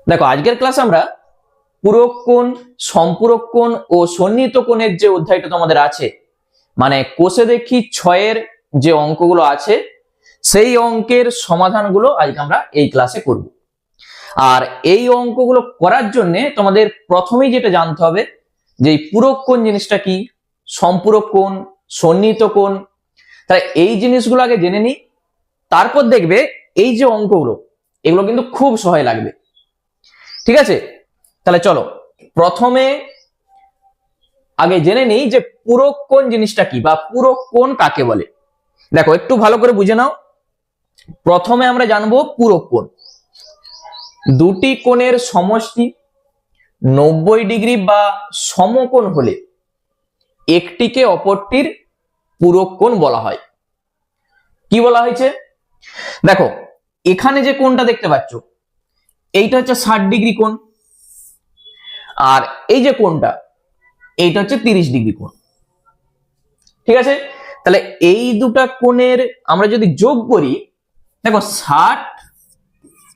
দেখো আজকের ক্লাসে আমরা পূরক কোণ, সম্পূরক কোণ ও সন্নিহিত কোণের যে অধ্যায়টা তোমাদের আছে, মানে কোষে দেখি 6 এর যে অঙ্কগুলো আছে সেই অঙ্কের সমাধানগুলো আজকে আমরা এই ক্লাসে করব। আর এই অঙ্কগুলো করার জন্য তোমাদের প্রথমেই যেটা জানতে হবে যে এই পূরক কোণ জিনিসটা কি, সম্পূরক কোণ, সন্নিহিত কোণ। তাহলে এই জিনিসগুলো আগে জেনে নিই, তারপর দেখবে এই যে অঙ্কগুলো এগুলো কিন্তু খুব সহায় লাগবে। ঠিক আছে, তাহলে চলো প্রথমে আগে জেনে নিই যে পূরক কোণ জিনিসটা কি বা পূরক কোণ কাকে বলে। দেখো একটু ভালো করে বুঝে নাও। প্রথমে আমরা জানবো পূরক কোণ। দুটি কোণের সমষ্টি 90 ডিগ্রি বা সমকোণ হলে একটিকে অপরটির পূরক কোণ বলা হয়। কি বলা হয়েছে? দেখো এখানে যে কোণটা দেখতে পাচ্ছ এইটা হচ্ছে 60 ডিগ্রি কোণ, আর এই যে কোণটা এইটা হচ্ছে 30 ডিগ্রি কোণ। ঠিক আছে, তাহলে এই দুটা কোণের আমরা যদি যোগ করি, দেখো 60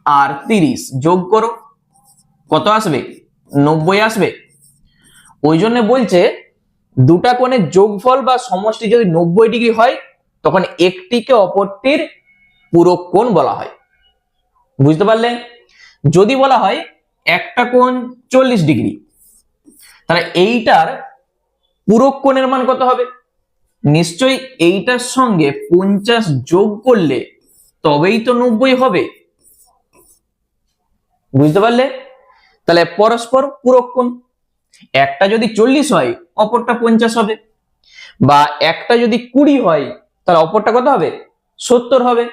আর 30 যোগ করো, কত আসবে? 90 আসবে। ওই জন্য বলছে দুটা কোণের যোগফল বা সমষ্টি যদি 90 ডিগ্রি হয় তখন একটিকে অপরটির পূরক কোণ বলা হয়। বুঝতে পারলে? যদি বলা হয় একটা কোণ 40 ডিগ্রি, তাহলে এইটার পূরক কোণের মান কত হবে? নিশ্চয়ই এইটার সঙ্গে 50 যোগ করলে তবেই তো 90 হবে। বুঝতে পারলে? তাহলে পরস্পর পূরক কোণ। একটা যদি 40 হয় অপরটা 50 হবে, বা একটা যদি 20 হয় তাহলে অপরটা কত হবে? 70 হবে।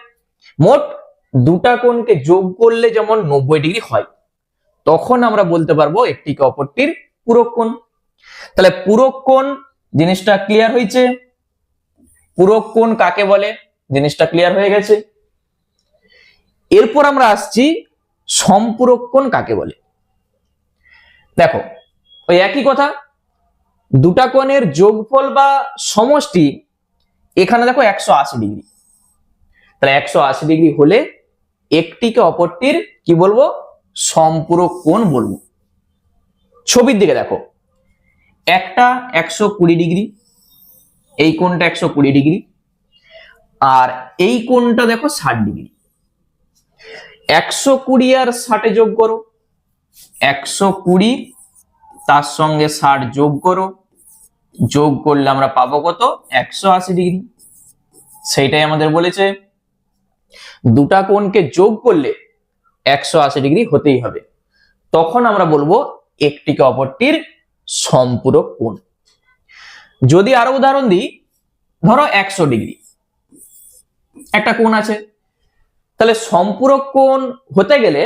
মোট দুটা কোণকে যোগ করলে যেমন 90 ডিগ্রি হয়, তখন আমরা বলতে পারবো একটিকে অপরটির পূরক কোণ। তাহলে পূরক কোণ জিনিসটা ক্লিয়ার হয়েছে। পূরক কোণ কাকে বলে জিনিসটা ক্লিয়ার হয়ে গেছে। এরপর আমরা আসছি সম্পূরক কোণ কাকে বলে। দেখো ওই একই কথা, দুটা কোণের যোগফল বা সমষ্টি এখানে দেখো 180 ডিগ্রি। তাহলে 180 ডিগ্রি হলে একটিকে অপরটির কি বলবো? সম্পূরক কোণ বলবো। ছবির দিকে দেখো, একটা 120 ডিগ্রি, এই কোণটা 120 ডিগ্রি, আর এই কোণটা দেখো 60 ডিগ্রি। 120 আর 60 যোগ করো, 120 তার সঙ্গে 60 যোগ করো, যোগ করলে আমরা পাবো কত? 180 ডিগ্রি। সেইটাই আমাদের বলেছে দুটা কোণকে যোগ করলে 180 ডিগ্রি হতেই হবে, তখন আমরা বলবো একটিকে অপরটির সম্পূরক কোণ। যদি আরো উদাহরণ দিই, ধরো 100 ডিগ্রি একটা কোণ আছে, তাহলে সম্পূরক কোণ হতে গেলে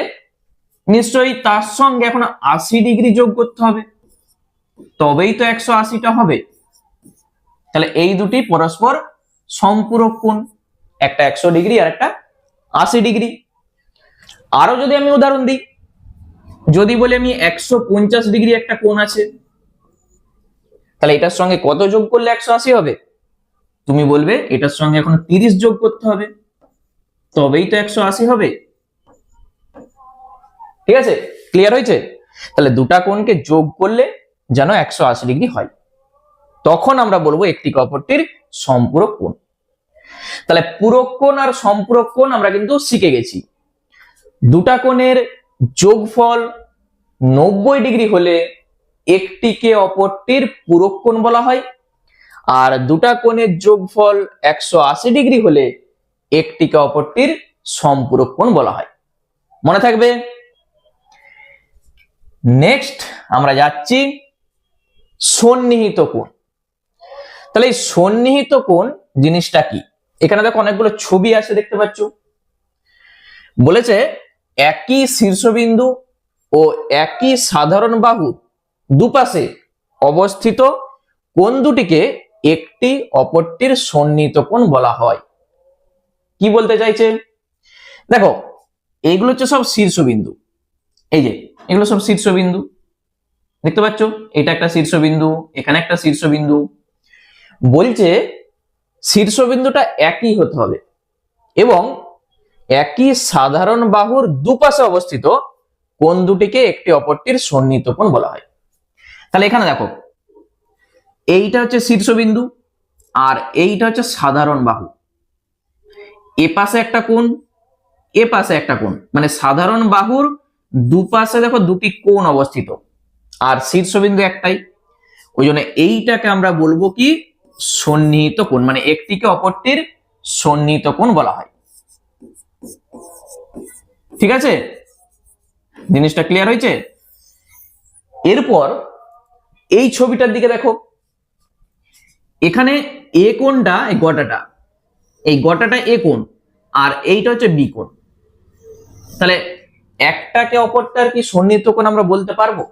নিশ্চয়ই তার সঙ্গে এখন 80 ডিগ্রি যোগ করতে হবে, তবেই তো 180টা হবে। তাহলে এই দুটি পরস্পর সম্পূরক কোণ, একটা 100 ডিগ্রি আর একটা 80 ডিগ্রি। আরো যদি আমি উদাহরণ দিই, যদি বলি আমি 150 ডিগ্রি একটা কোণ আছে, তাহলে এটার সঙ্গে কত যোগ করলে 180 হবে? তুমি বলবে এটার সঙ্গে এখন 30 যোগ করতে হবে, তবেই তো 180 হবে। ঠিক আছে, ক্লিয়ার হয়েছে? তাহলে দুটা কোণকে যোগ করলে যেন 180 ডিগ্রি হয়, তখন আমরা বলবো একটিকে অপরটির সম্পূরক কোণ। তাহলে পূরক কোণ আর সম্পূরক কোণ আমরা কিন্তু শিখে গেছি। দুটা কোণের যোগফল 90 ডিগ্রি হলে একটিকে অপরটির পূরক কোণ বলা হয়, আর দুটা কোণের যোগফল 180 ডিগ্রি হলে একটিকে অপরটির সম্পূরক কোণ বলা হয়। মনে থাকবে? নেক্সট আমরা যাচ্ছি সন্নিহিত কোণ। তাহলে এই সন্নিহিত কোণ জিনিসটা কি? এখানে দেখো অনেকগুলো ছবি আছে, দেখতে পাচ্ছ। বলেছে একই শীর্ষবিন্দু ও একই সাধারণ বাহু দুপাশে অবস্থিত কোণ দুটিকে একটি অপরটির সন্নিহিত কোণ বলা হয়। কি বলতে চাইছে? দেখো এইগুলো হচ্ছে সব শীর্ষবিন্দু, এই যে এগুলো সব শীর্ষবিন্দু, দেখতে পাচ্ছ? এটা একটা শীর্ষবিন্দু, এখানে একটা শীর্ষবিন্দু। বলছে শীর্ষবিন্দুটা একই হতে হবে এবং একই সাধারণ বাহুর দুপাশে অবস্থিত কোণ দুটিকে একটি অপরটির সন্নিহিত কোণ বলা হয়। তাহলে এখানে দেখো, এইটা হচ্ছে শীর্ষবিন্দু আর এইটা হচ্ছে সাধারণ বাহু। এ পাশে একটা কোণ, এ পাশে একটা কোণ, মানে সাধারণ বাহুর দুপাশে দেখো দুটি কোণ অবস্থিত আর শীর্ষবিন্দু একটাই। ওই জন্য এইটাকে আমরা বলবো কি সন্নিহিত কোণ, মানে একটিকে অপরটির সন্নিহিত কোণ বলা হয়। ঠিক আছে, জিনিসটা ক্লিয়ার হয়েছে? এরপর এই ছবিটার দিকে দেখো, এখানে এ কোণটা, এই গোটাটা এ কোণ আর এইটা হচ্ছে বি কোণ। তাহলে একটাকে অপরটার কি সন্নিহিত কোণ আমরা বলতে পারবো?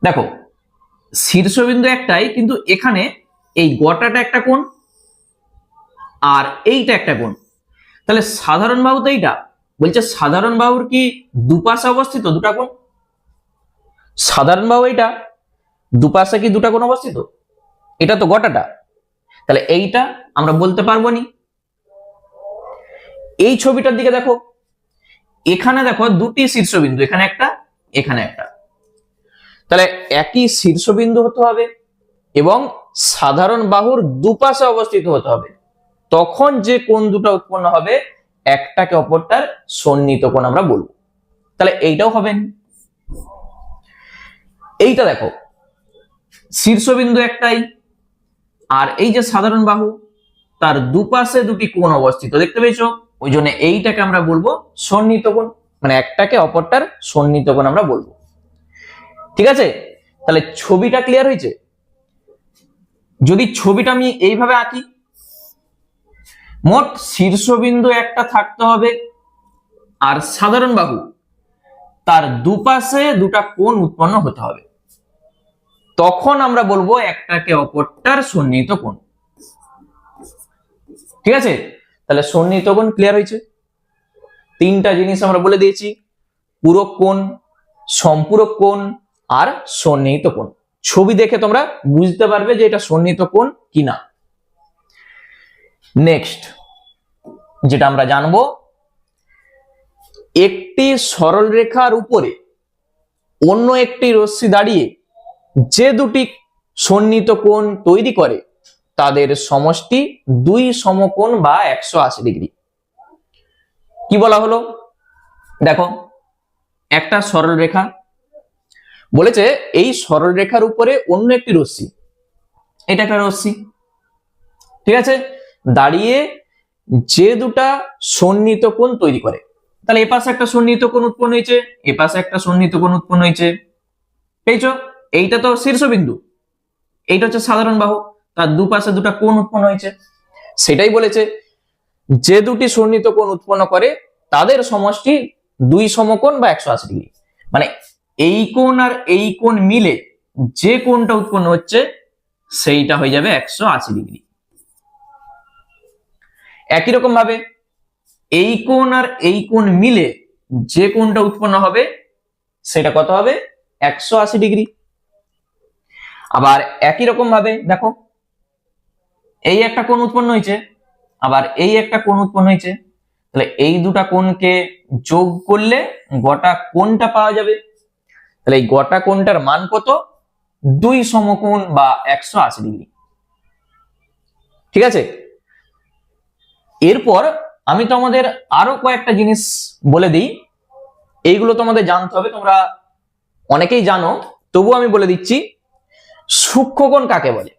দেখো, শীর্ষবিন্দু একটাই, কিন্তু এখানে এই গোটাটা একটা কোণ আর এইটা একটা কোণ। তাহলে সাধারণ বাহু তো এইটা, বলছে সাধারণ বাহুর কি দুপাশে অবস্থিত দুটা কোণ? সাধারণ বাহু এইটা, দুপাশে কি দুটা কোণ অবস্থিত? এটা তো গোটাটা, তাহলে এইটা আমরা বলতে পারবো নি। এই ছবিটার দিকে দেখো, এখানে দেখো দুটি শীর্ষবিন্দু, এখানে একটা এখানে একটা। তাহলে একই শীর্ষবিন্দু হতে হবে এবং সাধারণ বাহুর দুপাশে অবস্থিত হতে হবে, তখন যে কোণ দুটো উৎপন্ন হবে একটাকে অপরটার সন্নিহিত কোণ আমরা বলবো। তাহলে এইটাও হবে না। এইটা দেখো, শীর্ষবিন্দু একটাই আর এই যে সাধারণ বাহু, তার দুপাশে দুটি কোণ অবস্থিত, দেখতে পেয়েছো? ওই জন্য এইটাকে আমরা বলবো সন্নিহিত কোণ, মানে একটাকে অপরটার সন্নিহিত কোণ আমরা বলবো। ঠিক আছে, তাহলে ছবিটা ক্লিয়ার হয়েছে? যদি ছবিটা আমি এইভাবে আঁকি, মোট শীর্ষবিন্দু একটা থাকতে হবে আর সাধারণ বাহু তার দুপাশে দুটা কোণ উৎপন্ন হতে হবে, তখন আমরা বলবো একটাকে অপরটার সন্নিহিত কোণ। ঠিক আছে, তাহলে সন্নিহিত কোণ ক্লিয়ার হয়েছে। তিনটা জিনিস আমরা বলে দিয়েছি, পূরক কোণ, সম্পূরক কোণ আর সন্নিহিত কোণ। ছবি দেখে তোমরা বুঝতে পারবে যে এটা সন্নিহিত কোণ কিনা। নেক্সট যেটা আমরা জানবো, একটি সরল রেখার উপরে অন্য একটি রশ্মি দাঁড়িয়ে যে দুটি সন্নিহিত কোণ তৈরি করে তাদের সমষ্টি দুই সমকোণ বা 180 ডিগ্রি। কি বলা হলো? দেখো, একটা সরল রেখা বলেছে, এই সরল রেখার উপরে অন্য একটি রশ্মি, এটা একটা রশ্মি, ঠিক আছে, দাঁড়িয়ে যে দুটা সন্নিহিত কোণ তৈরি করে। তাহলে এপাশে একটা সন্নিহিত কোণ উৎপন্ন হয়েছে, এপাশে একটা সন্নিহিত কোণ উৎপন্ন হয়েছে, পেয়েছো? এইটা তো শীর্ষবিন্দু, এইটা হচ্ছে সাধারণ বাহু, তার দুপাশে দুটা কোণ উৎপন্ন হয়েছে। সেটাই বলেছে যে দুটি সন্নিহিত কোণ উৎপন্ন করে তাদের সমষ্টি দুই সমকোণ বা 180 ডিগ্রি, মানে এই কোণ আর এই কোণ মিলে যে কোণটা উৎপন্ন হচ্ছে সেইটা হয়ে যাবে 180 ডিগ্রি। একই রকম ভাবে এই কোণ আর এই কোণ মিলে যে কোণটা উৎপন্ন হবে সেটা কত হবে? 180 ডিগ্রি। আবার একই রকম ভাবে দেখো, এই একটা কোণ উৎপন্ন হয়েছে, আবার এই একটা কোণ উৎপন্ন হয়েছে, তাহলে এই দুটা কোণকে যোগ করলে গোটা কোণটা পাওয়া যাবে। তাহলে এই গোটা কোণটার মান কত? দুই সমকোণ বা 180 ডিগ্রি। ঠিক আছে, এরপর আমি তোমাদের আরো কয়েকটা জিনিস বলে দিই, এইগুলো তোমাদের জানতে হবে, তোমরা অনেকেই জানো, তবু আমি বলে দিচ্ছি। সূক্ষ্মকোণ কাকে বলে?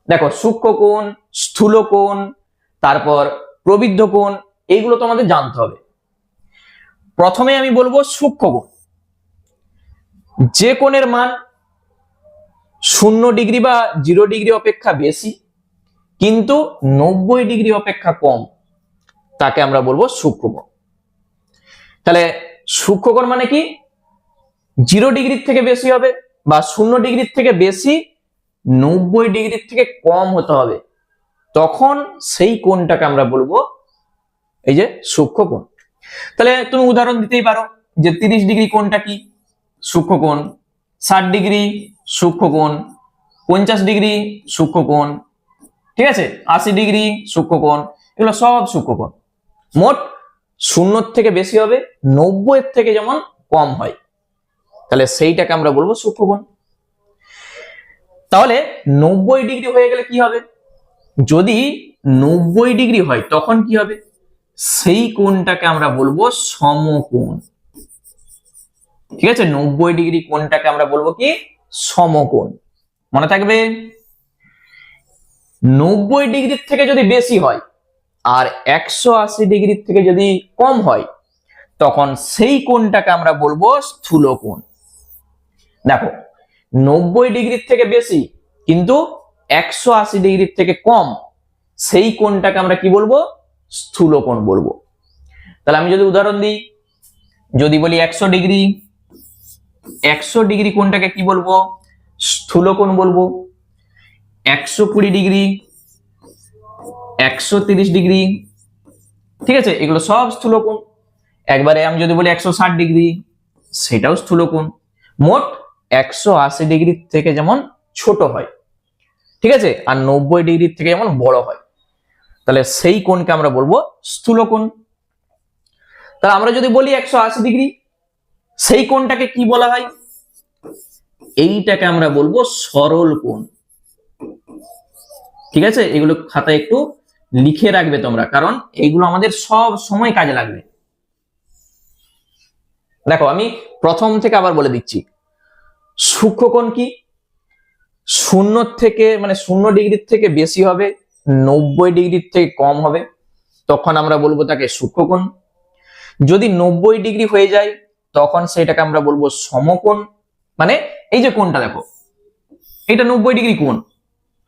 দেখো, সূক্ষ্মকোণ, স্থূলকোণ, তারপর প্রবৃদ্ধ কোণ, এইগুলো তোমাদের জানতে হবে। প্রথমে আমি বলবো সূক্ষ্মকোণ। যে কোণের মান 0 ডিগ্রি বা 0 ডিগ্রি অপেক্ষা বেশি কিন্তু 90 ডিগ্রি অপেক্ষা কম, তাকে আমরা বলবো সূক্ষ্মকোণ। তাহলে সূক্ষ্মকোণ মানে কি? 0 ডিগ্রির থেকে বেশি হবে বা 0 ডিগ্রির থেকে বেশি 90 ডিগ্রির থেকে কম হতে হবে, তখন সেই কোণটাকে আমরা বলবো এই যে সূক্ষ্মকোণ। তাহলে তুমি উদাহরণ দিতেই পারো যে 30 ডিগ্রি কোণটা কি? সূক্ষ্মকোণ। 60 ডিগ্রি সূক্ষ্মকোণ, 50 ডিগ্রি সূক্ষ্মকোণ, ঠিক আছে, 80 ডিগ্রি সূক্ষ্মকোণ, এগুলো সব সূক্ষ্মকোণ। মোট 0 থেকে বেশি হবে, 90 থেকে যেমন কম হয়, তাহলে সেইটাকে আমরা বলবো সূক্ষ্মকোণ। তাহলে 90 ডিগ্রি হয়ে গেলে কি হবে? যদি 90 ডিগ্রি হয় তখন কি হবে? সেই কোণটাকে আমরা বলবো সমকোণ। ঠিক আছে, 90 ডিগ্রি কোণটাকে আমরা বলবো কি? সমকোণ। মনে থাকবে, 90 ডিগ্রির থেকে যদি বেশি হয় আর 180 ডিগ্রির থেকে যদি কম হয় তখন সেই কোণটাকে আমরা বলবো স্থূলকোণ। দেখো, 90 ডিগ্রির থেকে বেশি কিন্তু 180 ডিগ্রির থেকে কম, সেই কোণটাকে আমরা কি বলবো? স্থূলকোণ বলবো। তাহলে আমি যদি উদাহরণ দিই, যদি বলি 100 ডিগ্রি, 100 ডিগ্রি কোণটাকে কি বলবো? স্থূলকোণ বলবো। 120 ডিগ্রি, 130 ডিগ্রি, ঠিক আছে, এগুলো সব স্থূলকোণ। একবারে আমি যদি বলি 160 ডিগ্রি, সেটাও স্থূলকোণ। মোট 180 ডিগ্রি থেকে যেমন ছোট হয়, ঠিক আছে, আর 90 ডিগ্রি থেকে যেমন বড় হয়, তাহলে সেই কোণকে আমরা বলবো স্থূলকোণ। তাহলে আমরা যদি বলি 180 ডিগ্রি, সেই কোণটাকে কি বলা হয়? এইটাকে আমরা বলবো সরল কোণ। ঠিক আছে, এগুলো খাতায় একটু লিখে রাখবে তোমরা, কারণ এইগুলো আমাদের সব সময় কাজে লাগবে। দেখো, আমি প্রথম থেকে আবার বলে দিচ্ছি, সূক্ষ্মকোণ কি? 0 থেকে মানে 0 ডিগ্রির থেকে বেশি হবে, 90 ডিগ্রির থেকে কম হবে, তখন আমরা বলবো তাকে সূক্ষ্মকোণ। যদি 90 ডিগ্রি হয়ে যায় তখন সেটাকে আমরা বলবো সমকোণ। মানে এই যে কোণটা দেখো, এটা 90 ডিগ্রি কোণ,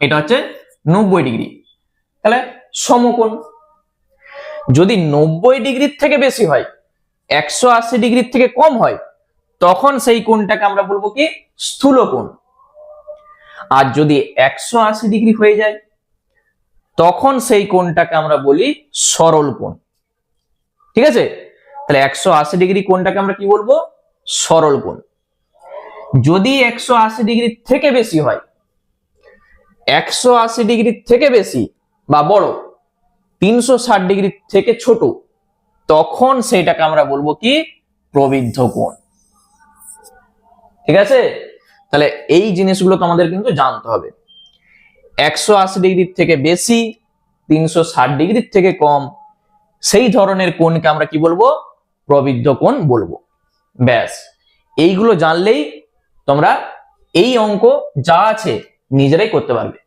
এটা হচ্ছে 90 ডিগ্রি, তাহলে সমকোণ। যদি 90 ডিগ্রির থেকে বেশি হয়, 180 ডিগ্রির থেকে কম হয়, তখন সেই কোণটাকে আমরা বলবো কি? স্থূলকোণ। আর যদি 180 ডিগ্রি হয়ে যায় তখন সেই কোণটাকে আমরা বলি সরল কোণ। ঠিক আছে, তাহলে 180 ডিগ্রি কোণটাকে আমরা কি বলবো? সরল কোণ। যদি 180 ডিগ্রি থেকে বেশি হয়, 180 ডিগ্রি থেকে বেশি বা বড়, 360 ডিগ্রি থেকে ছোট, তখন সেইটাকে আমরা বলবো কি? প্রবৃদ্ধ কোণ। ঠিক আছে, তাহলে এই জিনিসগুলো তোমাদের কিন্তু জানতে হবে। 180 ডিগ্রির থেকে বেশি, 360 ডিগ্রির থেকে কম, সেই ধরনের কোণকে আমরা কি বলবো? প্রবৃদ্ধ কোণ বলবো। ব্যাস, এইগুলো জানলেই তোমরা এই অঙ্ক যা আছে নিজেরাই করতে পারবে।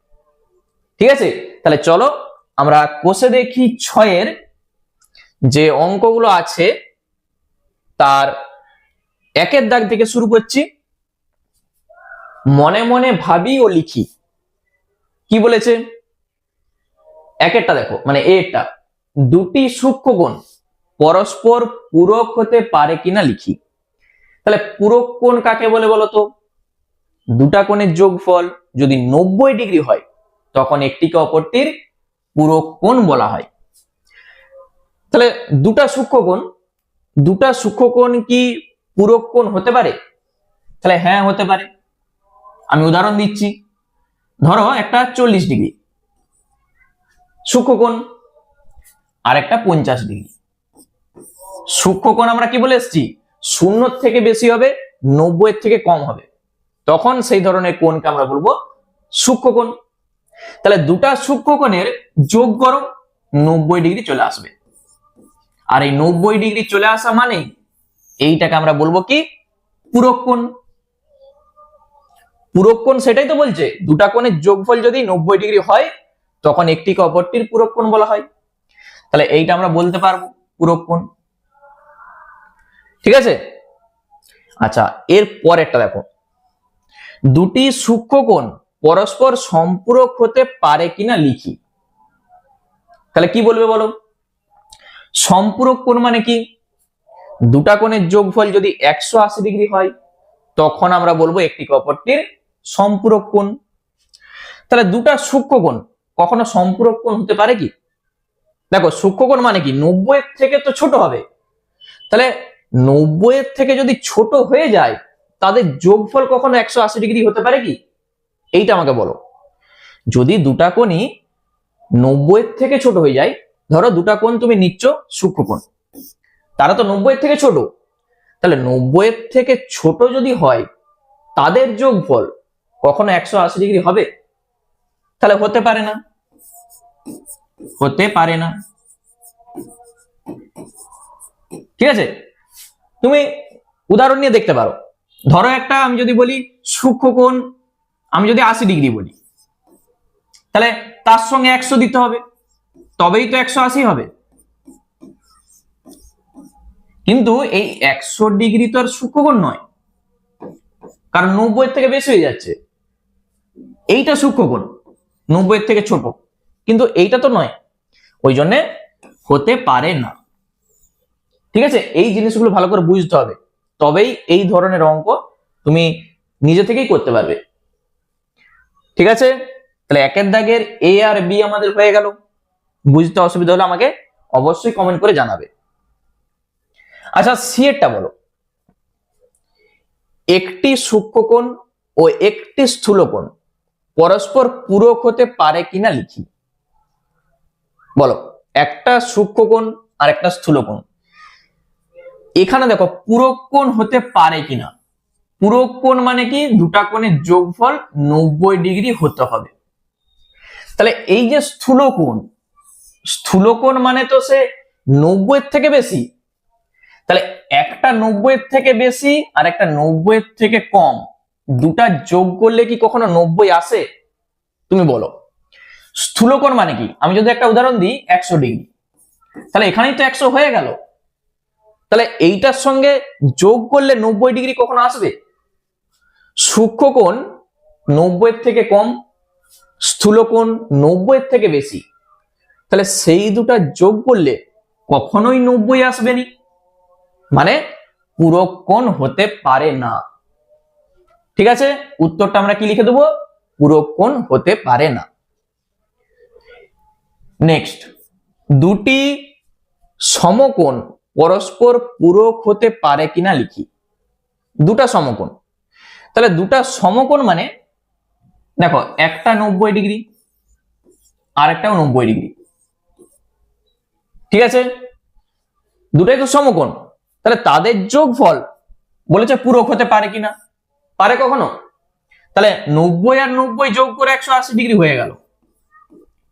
ঠিক আছে, তাহলে চলো আমরা কোষে দেখি 6-এর যে অঙ্কগুলো আছে তার 1-এর দাগ থেকে শুরু করছি। মনে মনে ভাবি ও লিখি। কি বলেছে? 1-এরটা দেখো, মানে এটা, দুটি সূক্ষ্মকোণ পরস্পর পূরক হতে পারে কিনা লিখি। তাহলে পূরক কোণ কাকে বলে বলতো? দুটা কোণের যোগফল যদি 90 ডিগ্রি হয় তখন একটিকে অপরটির পূরক কোণ বলা হয়। তাহলে দুটা সূক্ষ্মকোণ কি পূরক কোণ হতে পারে? তাহলে হ্যাঁ, হতে পারে। আমি উদাহরণ দিচ্ছি, ধরো একটা 40 ডিগ্রি সূক্ষ্মকোণ আর একটা 50 ডিগ্রি সূক্ষ্মকোণ। আমরা কি বলে এসেছি? 0 থেকে বেশি হবে, 90 থেকে কম হবে, তখন সেই ধরনের কোণকে আমরা বলবো সূক্ষ্মকোণ। তাহলে দুটা সূক্ষ্মকোণের যোগ করো, 90 ডিগ্রি চলে আসবে। আর এই 90 ডিগ্রি চলে আসা মানে এইটাকে আমরা বলবো কি? পূরক কোণ। পূরক কোণ সেটাই তো বলছে, দুটা কোণের যোগফল যদি 90 ডিগ্রি হয় তখন একটিকে অপরটির পূরক কোণ বলা হয়। তাহলে এইটা আমরা বলতে পারবো পূরক কোণ। ঠিক আছে, আচ্ছা, এর পরেরটা দেখো, দুটি সূক্ষ্মকোণ পরস্পর সম্পূরক হতে পারে কিনা লিখি। তাহলে কি বলবে বলো? সম্পূরক কোণ মানে কি? দুটা কোণের যোগফল যদি 180 ডিগ্রি হয় তখন আমরা বলবো একটিকে অপরটির সম্পূরক কোণ। তাহলে দুটা সূক্ষ্মকোণ কখনো সম্পূরক কোণ হতে পারে কি? দেখো, সূক্ষ্মকোণ মানে কি? 90 থেকে তো ছোট হবে, তাহলে 90 থেকে যদি ছোট হয়ে যায় তাদের যোগফল কখনো 180 ডিগ্রি হতে পারে কি? এইটা আমাকে বলো। যদি দুটা কোণই 90 থেকে ছোট হয়ে যায়, ধরো দুটা কোণ তুমি নিচ্ছ সূক্ষ্মকোণ, তারা তো 90 থেকে ছোট, তাহলে 90 এর থেকে ছোট যদি হয় তাদের যোগফল কখনো 180 ডিগ্রি হবে? তাহলে হতে পারে না, হতে পারে না। ঠিক আছে, তুমি উদাহরণ নিয়ে দেখতে পারো। ধরো একটা আমি যদি বলি সূক্ষ্মকোণ, আমি যদি 80 ডিগ্রি বলি, তাহলে তার সঙ্গে 100 দিতে হবে, তবেই তো 180 হবে। কিন্তু এই 100 ডিগ্রি তো আর সূক্ষ্মকোণ নয়, কারণ 90 এর থেকে বেশি হয়ে যাচ্ছে। এইটা সূক্ষ্মকোণ, 90 এর থেকে ছোট, কিন্তু এইটা তো নয়, ওই জন্য হতে পারে না। ঠিক আছে, এই জিনিসগুলো ভালো করে বুঝতে হবে, তবেই এই ধরনের অঙ্ক তুমি নিজে থেকেই করতে পারবে। ঠিক আছে, তাহলে একের দাগের এ আর বি আমাদের হয়ে গেল। বুঝতে অসুবিধা হলে আমাকে অবশ্যই কমেন্ট করে জানাবে। আচ্ছা, সি এরটা বলো। একটি সূক্ষ্মকোণ ও একটি স্থূলকোণ পরস্পর পূরক হতে পারে কিনা লিখি। বলো, একটা সূক্ষ্মকোণ আর একটা স্থূলকোণ, এখানে দেখো পূরক কোণ হতে পারে কিনা। পূরক কোণ মানে কি, দুটা কোণের যোগফল 90 ডিগ্রি হতে হবে। তাহলে এই যে স্থূলকোণ, স্থূলকোণ মানে তো সে 90 এর থেকে বেশি, তাহলে একটা 90 এর থেকে বেশি আর একটা 90 এর থেকে কম, দুটা যোগ করলে কি কখনো 90 আসে? তুমি বলো। স্থূলকোণ মানে কি, আমি যদি একটা উদাহরণ দিই 100 ডিগ্রি, তাহলে এখানেই তো 100 হয়ে গেল। তাহলে এইটার সঙ্গে যোগ করলে 90 ডিগ্রি কখনো আসবে? সূক্ষ্মকোণ 90 এর থেকে কম, স্থূলকোণ 90 এর থেকে বেশি, তাহলে সেই দুটা যোগ করলে কখনোই 90 আসবে না, মানে পূরক কোণ হতে পারে না। ঠিক আছে, উত্তরটা আমরা কি লিখে দেবো? পূরক কোণ হতে পারে না। নেক্সট, দুটি সমকোণ পরস্পর পূরক হতে পারে কিনা লিখি। দুটা সমকোণ, তাহলে দুটা সমকোণ মানে দেখো একটা 90 ডিগ্রি আর একটাও 90 ডিগ্রি। ঠিক আছে, দুটাই তো সমকোণ, তাহলে তাদের যোগফল বলেছে পূরক হতে পারে কিনা। পারে কখনো? তাহলে 90 আর 90 যোগ করে 180 ডিগ্রি হয়ে গেল।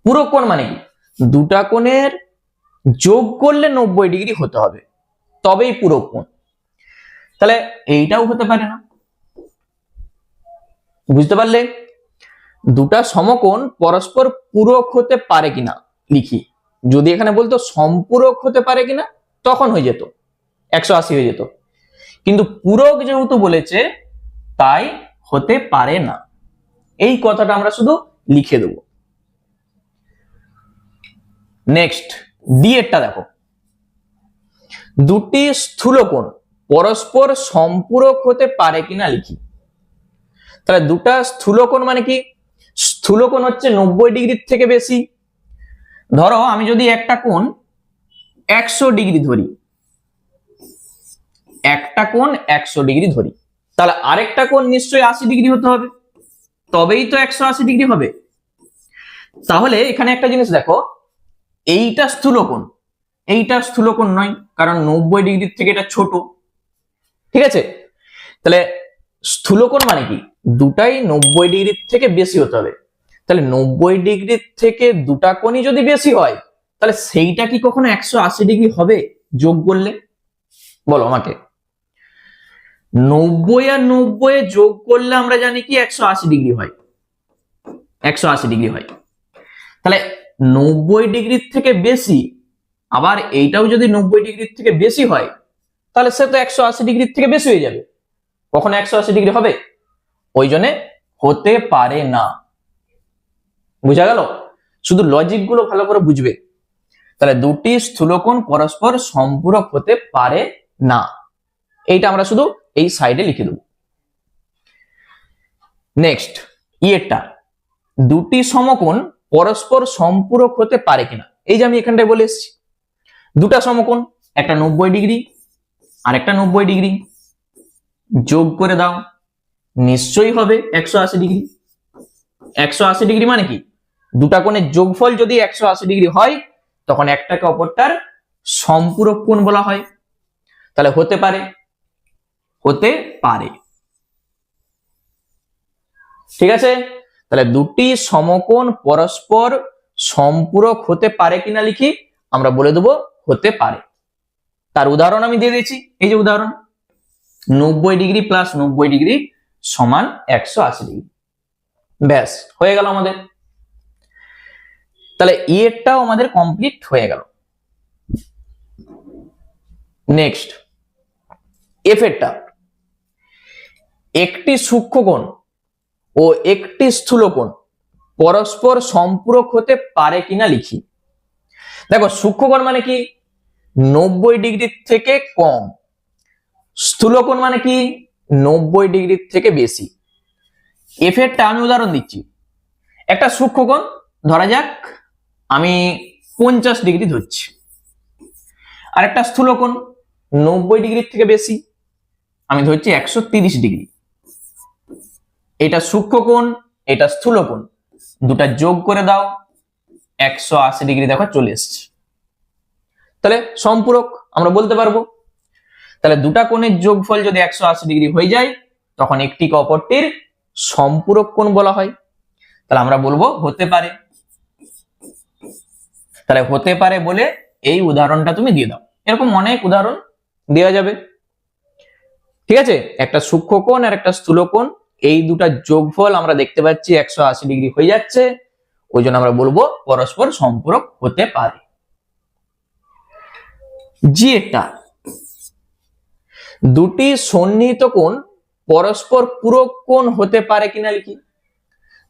পূরক কোণ মানে কি, দুটা কোণের যোগ করলে 90 ডিগ্রি হতে হবে, তবেই পূরক কোণ। তাহলে এইটাও হতে পারে না। বুঝতে পারলে? দুটা সমকোণ পরস্পর পূরক হতে পারে কিনা লিখি। যদি এখানে বলতো সম্পূরক হতে পারে কিনা, তখন হয়ে যেত 180 হয়ে যেত, কিন্তু পূরক যেহেতু বলেছে তাই হতে পারে না। এই কথাটা আমরা শুধু লিখে দেব। নেক্সট, ডি এরটা দেখো। দুটি স্থূলকোণ পরস্পর সম্পূরক হতে পারে কিনা লিখি। তাহলে দুটা স্থূলকোণ মানে কি, স্থূলকোণ হচ্ছে 90 ডিগ্রির থেকে বেশি। ধরো আমি যদি একটা কোণ 100 ডিগ্রি ধরি, একটা কোণ 100 ডিগ্রি ধরি, তাহলে আরেকটা কোণ নিশ্চয়ই 80 ডিগ্রি হতে হবে, তবেই তো 180 ডিগ্রি হবে। তাহলে এখানে একটা জিনিস দেখো, এইটা স্থূলকোণ, এইটা স্থূলকোণ নয়, কারণ 90 ডিগ্রির থেকে এটা ছোট। ঠিক আছে, তাহলে স্থূলকোণ মানে কি, দুটাই 90 ডিগ্রির থেকে বেশি হতে হবে। তাহলে 90 ডিগ্রির থেকে দুটা কোণই যদি বেশি হয়, তাহলে সেইটা কি কখনো 180 ডিগ্রি হবে যোগ করলে? বলো আমাকে। 90 আর 90 যোগ করলে আমরা জানি কি 180 ডিগ্রি হয়, 180 ডিগ্রি হয়। তাহলে 90 ডিগ্রির থেকে বেশি, আবার এইটাও যদি 90 ডিগ্রির থেকে বেশি হয়, তাহলে সে তো 180 ডিগ্রির থেকে বেশি হয়ে যাবে, কখনো 180 ডিগ্রি হবে? ওই জন্য হতে পারে না। বুঝা গেল? শুধু লজিক গুলো ভালো করে বুঝবে। তাহলে দুটি স্থূলকোণ পরস্পর সম্পূরক হতে পারে না, এইটা আমরা শুধু এই সাইডে লিখে দেব। নেক্সট, ইয়েরটা, দুটি সমকোণ পরস্পর সম্পূরক হতে পারে কিনা। এই যে আমি এখানটায় বলে এসেছি, দুটা সমকোণ, একটা 90 ডিগ্রি আর একটা 90 ডিগ্রি, যোগ করে দাও, নিশ্চয়ই হবে 180 ডিগ্রি। 180 ডিগ্রি মানে কি, দুটা কোণের যোগফল যদি 180 ডিগ্রি হয়, তখন একটাকে অপরটার সম্পূরক কোণ বলা হয়। তাহলে হতে পারে। হতে পারে। ঠিক আছে, তাহলে দুটি সমকোণ পরস্পর সম্পূরক হতে পারে কিনা লিখি, আমরা বলে দেবো হতে পারে। তার উদাহরণ আমি দিয়ে দিয়েছি, এই যে উদাহরণ 90 ডিগ্রি প্লাস 90 ডিগ্রি সমান 180 ডিগ্রি। ব্যাস হয়ে গেল আমাদের। তাহলে এরটাও আমাদের কমপ্লিট হয়ে গেল। নেক্সট এফ এরটা, একটি সূক্ষ্মকোণ ও একটি স্থূলকোণ পরস্পর সম্পূরক হতে পারে কিনা লিখি। দেখো সূক্ষ্মকোণ মানে কি 90 ডিগ্রি থেকে কম, স্থূলকোণ মানে কি 90 ডিগ্রি থেকে বেশি। এফ এরটা আমি উদাহরণ দিচ্ছি, একটা সূক্ষ্মকোণ ধরা যাক আমি 50 ডিগ্রি ধরছি, আর একটা স্থূলকোণ 90 ডিগ্রি থেকে বেশি, আমি ধরছি 130 ডিগ্রি। এটা সূক্ষ্মকোণ, এটা স্থূলকোণ, দুটা যোগ করে দাও 180 ডিগ্রি, দেখো চলে এসছে। তাহলে সম্পূরক আমরা বলতে পারবো। তাহলে দুটা কোণের যোগফল যদি 180 ডিগ্রি হয়ে যায় তখন একটিকে অপরটির সম্পূরক কোণ বলা হয়। তাহলে আমরা বলবো হতে পারে। তাহলে হতে পারে বলে এই উদাহরণটা তুমি দিয়ে দাও, এরকম অনেক উদাহরণ দেওয়া যাবে। ঠিক আছে, একটা সূক্ষ্মকোণ আর একটা স্থূলকোণ, এই দুটা যোগফল আমরা দেখতে পাচ্ছি 180 ডিগ্রি হয়ে যাচ্ছে, ওই জন্য আমরা বলবো পরস্পর সম্পূরক হতে পারে। জি এটা, দুটি সন্নিহিত কোণ পরস্পর পূরক কোণ হতে পারে কিনা লিখি।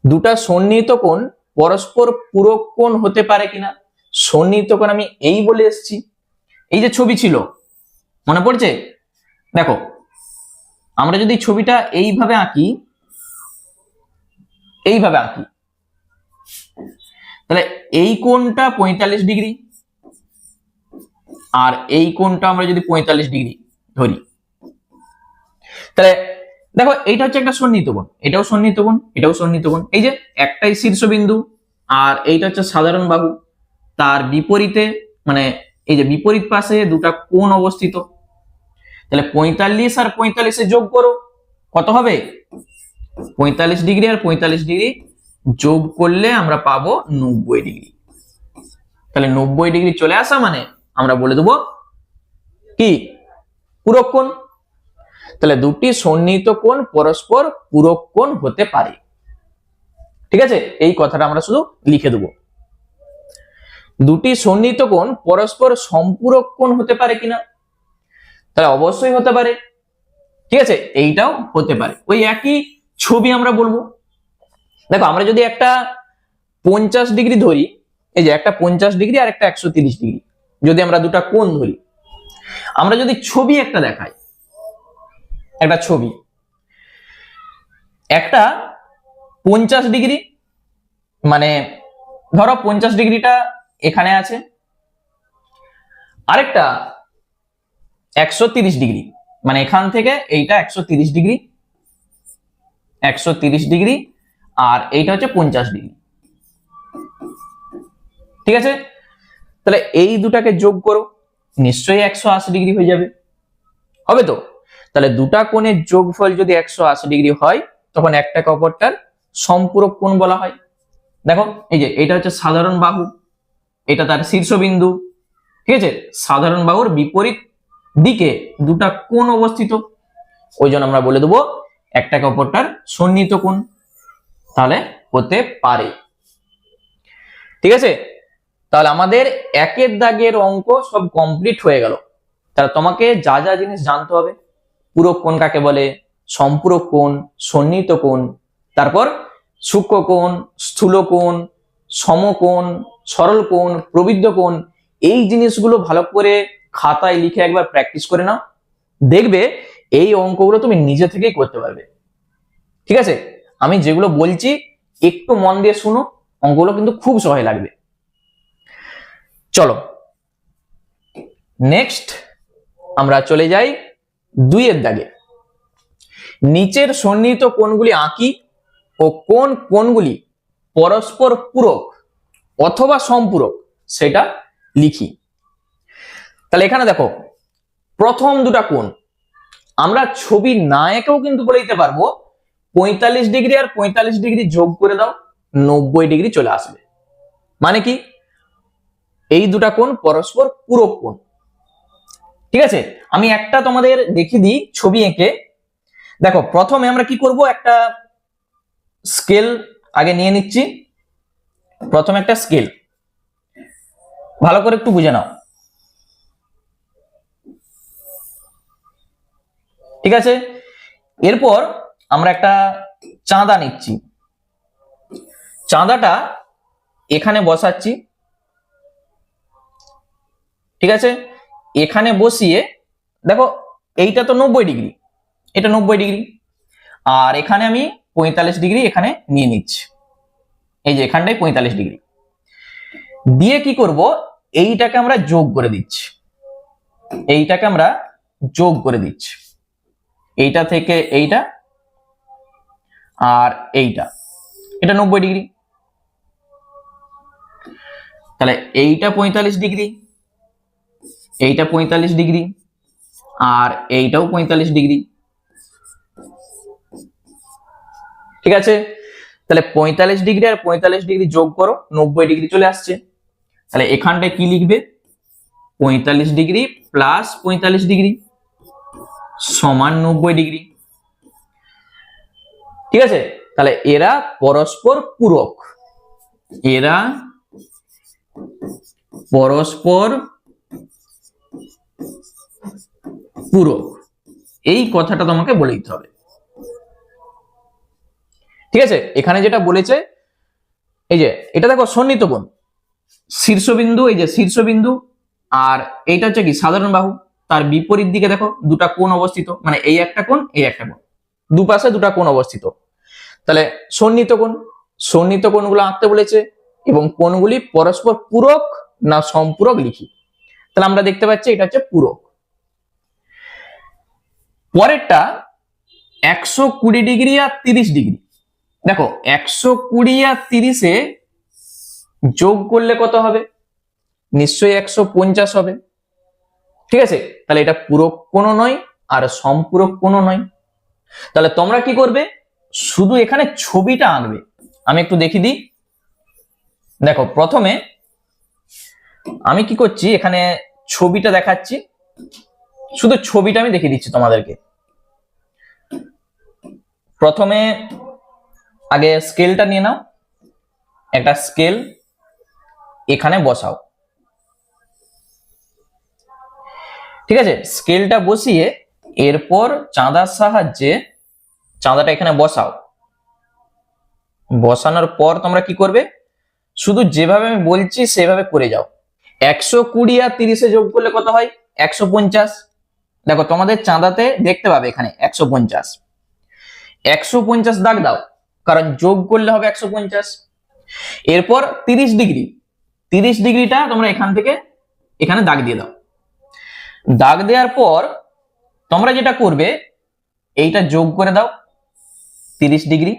দুটা সন্নিহিত কোণ পরস্পর পূরক কোণ হতে পারে কিনা। সন্নিহিত কোণ আমি এই বলে এসেছি, এই যে ছবি ছিল মনে পড়ছে, দেখো আমরা যদি ছবিটা এইভাবে আঁকি, এইভাবে আঁকি, তাহলে এই কোণটা 45 ডিগ্রি আর এই কোণটা আমরা যদি 45 ডিগ্রি ধরি, তাহলে দেখো এইটা হচ্ছে একটা সন্নিহিত কোণ, এটাও সন্নিহিত কোণ, এটাও সন্নিহিত কোণ। এই যে একটাই শীর্ষবিন্দু আর এইটা হচ্ছে সাধারণ বাহু, তার বিপরীতে মানে এই যে বিপরীত পাশে দুটা কোণ অবস্থিত। তাহলে 45 আর 45 যোগ করো, কত হবে 45 ডিগ্রি আর 45 ডিগ্রি যোগ করলে আমরা পাবো 90 ডিগ্রি। তাহলে 90 ডিগ্রি চলে আসা মানে আমরা বলে দেবো কি পূরক কোণ। তাহলে দুটি সন্নিহিত কোণ পরস্পর পূরক কোণ হতে পারে। ঠিক আছে, এই কথাটা আমরা শুধু লিখে দেবো। দুটি সন্নিহিত কোণ পরস্পর সম্পূরক কোণ হতে পারে কিনা, তাহলে অবশ্যই হতে পারে। ঠিক আছে, এইটাও হতে পারে, ওই একই ছবি আমরা বলবো। দেখো আমরা যদি একটা 50 ডিগ্রি ধরি, এই যে একটা 50 ডিগ্রি আর একটা 130 ডিগ্রি, যদি আমরা দুটা কোণ ধরি, আমরা যদি ছবি একটা দেখাই, একটা ছবি, একটা 50 ডিগ্রি মানে ধরো 50 ডিগ্রিটা এখানে আছে, আরেকটা 130 ডিগ্রি মানে এখান থেকে এইটা 130 ডিগ্রি, 130 ডিগ্রি আর এইটা হচ্ছে 50 ডিগ্রি। ঠিক আছে, তাহলে এই দুটাকে যোগ করো, নিশ্চয়ই 180 ডিগ্রি হয়ে যাবে, হবে তো। তাহলে দুটা কোণের যোগফল যদি 180 ডিগ্রি হয় তখন একটাকে অপরটার সম্পূরক কোণ বলা হয়। দেখো এই যে এটা হচ্ছে সাধারণ বাহু, এটা তার শীর্ষবিন্দু। ঠিক আছে, সাধারণ বাহুর বিপরীত দিকে দুটা কোণ অবস্থিত, ওই জন্য আমরা বলে দেবো একটাকে অপরটার সন্নিহিত কোণ। তাহলে হতে পারে। ঠিক আছে, তাহলে আমাদের একের দাগের অঙ্ক সব কমপ্লিট হয়ে গেল। তাহলে তোমাকে যা যা জিনিস জানতে হবে, পূরক কোণ কাকে বলে, সম্পূরক কোণ, সন্নিহিত কোণ, তারপর সূক্ষ্মকোণ, স্থূলকোণ, সমকোণ, সরল কোণ, প্রবৃদ্ধ কোণ, এই জিনিসগুলো ভালো করে খাতায় লিখে একবার প্র্যাকটিস করে নাও, দেখবে এই অঙ্কগুলো তুমি নিজে থেকেই করতে পারবে। ঠিক আছে, আমি যেগুলো বলছি একটু মন দিয়ে শুনো, অঙ্কগুলো কিন্তু খুব সহজ লাগবে। চলো নেক্সট আমরা চলে যাই 2 এর দাগে। নিচের সন্নিহিত কোণগুলি আঁকি ও কোন কোণগুলি পরস্পর পূরক অথবা সম্পূরক সেটা লিখি। তাহলে এখানে দেখো প্রথম দুটা কোণ আমরা ছবি না এঁকেও কিন্তু বলে দিতে পারবো 45 ডিগ্রি আর 45 ডিগ্রি যোগ করে দাও 90 ডিগ্রি চলে আসবে। মানে কি, এই দুটা কোণ পরস্পর পূরক কোণ। ঠিক আছে, আমি একটা তোমাদের দেখিয়ে দিই ছবি এঁকে। দেখো, প্রথমে আমরা কি করব, একটা স্কেল আগে নিয়ে নিচ্ছি। প্রথমে একটা স্কেল, ভালো করে একটু বুঝে নাও। ঠিক আছে, এরপর আমরা একটা চাঁদা নিচ্ছি। চাঁদাটা এখানে বসাচ্ছি। ঠিক আছে, এখানে বসিয়ে দেখো এইটা তো 90 ডিগ্রি, এটা 90 ডিগ্রি, আর এখানে আমি 45 ডিগ্রি এখানে নিয়ে নিচ্ছি। এই যে এখানটায় 45 ডিগ্রি দিয়ে কি করব, এইটাকে আমরা যোগ করে দিচ্ছি। এইটাকে আমরা যোগ করে দিচ্ছি, এইটা থেকে এইটা আর এইটা, এটা 90 ডিগ্রি। তাহলে এইটা 45 ডিগ্রি, এইটা 45 ডিগ্রি, আর এইটাও 45 ডিগ্রি। ঠিক আছে, তাহলে 45 ডিগ্রি আর 45 ডিগ্রি যোগ করো, 90 ডিগ্রি চলে আসছে। তাহলে এখানটায় কি লিখবে, 45 ডিগ্রি প্লাস 45 ডিগ্রি সমান 90 ডিগ্রি। ঠিক আছে, তাহলে এরা পরস্পর পূরক, এরা পরস্পর পূরক, এই কথাটা তোমাকে বলে দিতে হবে। ঠিক আছে, এখানে যেটা বলেছে, এই যে এটা দেখো সন্নিহিত কোণ, শীর্ষবিন্দু, এই যে শীর্ষবিন্দু, আর এইটা হচ্ছে কি সাধারণ বাহু, তার বিপরীত দিকে দেখো দুটা কোণ অবস্থিত, মানে এই একটা কোণ এই একটা কোণ, দুপাশে দুটা কোণ অবস্থিত। তাহলে সন্নিহিত কোণ, সন্নিহিত কোণগুলো আঁকতে বলেছে, এবং কোণগুলি পরস্পর পূরক না সম্পূরক লিখি। তাহলে আমরা দেখতে পাচ্ছি এটা হচ্ছে পূরক। পরেরটা 120 ডিগ্রি আর 30 ডিগ্রি। দেখো 120 আর 30-এ যোগ করলে কত হবে, নিশ্চয়ই 150 হবে। ঠিক আছে, তাহলে এটা পূরক কোণ নয় আর সম্পূরক কোণ নয়। তাহলে তোমরা কি করবে, শুধু এখানে ছবিটা আঁকবে। আমি একটু দেখিয়ে দিই। দেখো প্রথমে আমি কি করছি, এখানে ছবিটা দেখাচ্ছি, শুধু ছবিটা আমি দেখিয়ে দিচ্ছি তোমাদেরকে। প্রথমে আগে স্কেলটা নিয়ে নাও, একটা স্কেল এখানে বসাও। ঠিক আছে, স্কেলটা বসিয়ে এরপর চাঁদার সাহায্যে চাঁদাটা এখানে বসাও। বসানোর পর তোমরা কি করবে, শুধু যেভাবে আমি বলছি সেভাবে করে যাও। 120 আর 30-এ যোগ করলে কত হয়, 150। দেখো তোমাদের চাঁদাতে দেখতে পাবে এখানে 150, 150 দাগ দাও, কারণ যোগ করলে হবে 150। এরপর 30 ডিগ্রি, 30 ডিগ্রিটা তোমরা এখান থেকে এখানে দাগ দিয়ে দাও। দাগ দেওয়ার পর তোমরা যেটা করবে, এইটা যোগ করে দাও 30 ডিগ্রি,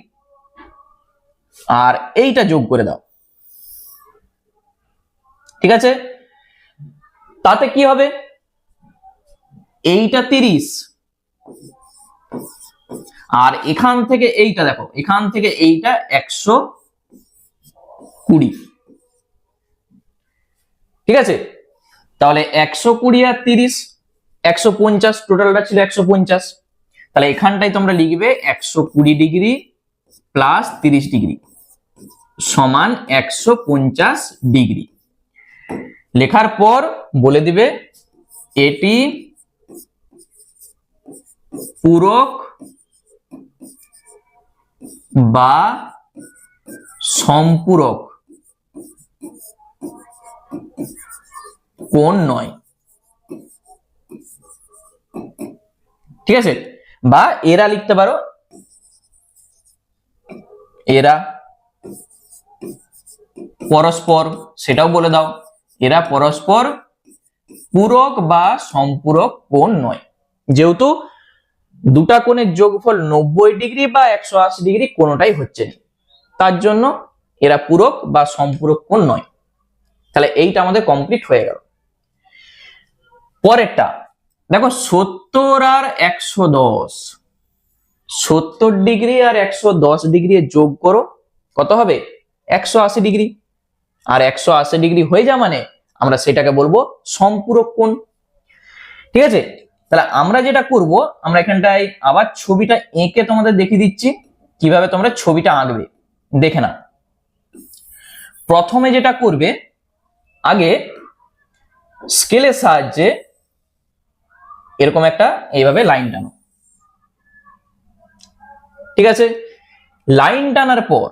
আর এইটা যোগ করে দাও। ঠিক আছে, তাতে কি হবে, এইটা 30 আর এখান থেকে এইটা দেখো, এখান থেকে এইটা 120। ঠিক আছে, তাহলে 120 আর 30 150, টোটালটা ছিল 150। তাহলে এখানটাই তোমরা লিখবে 120 ডিগ্রি প্লাস 30 ডিগ্রি সমান 150 ডিগ্রি। লেখার পর বলে দিবে এটি পূরক বা সম্পূরক কোণ নয়। ঠিক আছে, বা এরা লিখতে পারো, এরা পরস্পর, সেটাও বলে দাও, এরা পরস্পর পূরক বা সম্পূরক কোণ নয়। যেহেতু দুটা কোণের যোগফল 90 ডিগ্রি বা 180 ডিগ্রি কোনোটাই হচ্ছে না, তার জন্য এরা পূরক বা সম্পূরক কোণ নয়। তাহলে এইটা আমাদের কমপ্লিট হয়ে গেল। পরেরটা দেখো 70 আর 110, 70 ডিগ্রি আর 110 ডিগ্রি যোগ করো, কত হবে? 180 ডিগ্রি। আর 180 ডিগ্রি হয়ে যা মানে আমরা সেটাকে বলবো সম্পূরক কোণ। ঠিক আছে, তাহলে আমরা যেটা করব, আমরা এখানটায় আবার ছবিটা এঁকে তোমাদের দেখিয়ে দিচ্ছি কিভাবে তোমরা ছবিটা আঁকবে, দেখে না। প্রথমে যেটা করবে, আগে স্কেলের সাহায্যে এরকম একটা এইভাবে লাইন টানো। ঠিক আছে, লাইন টানার পর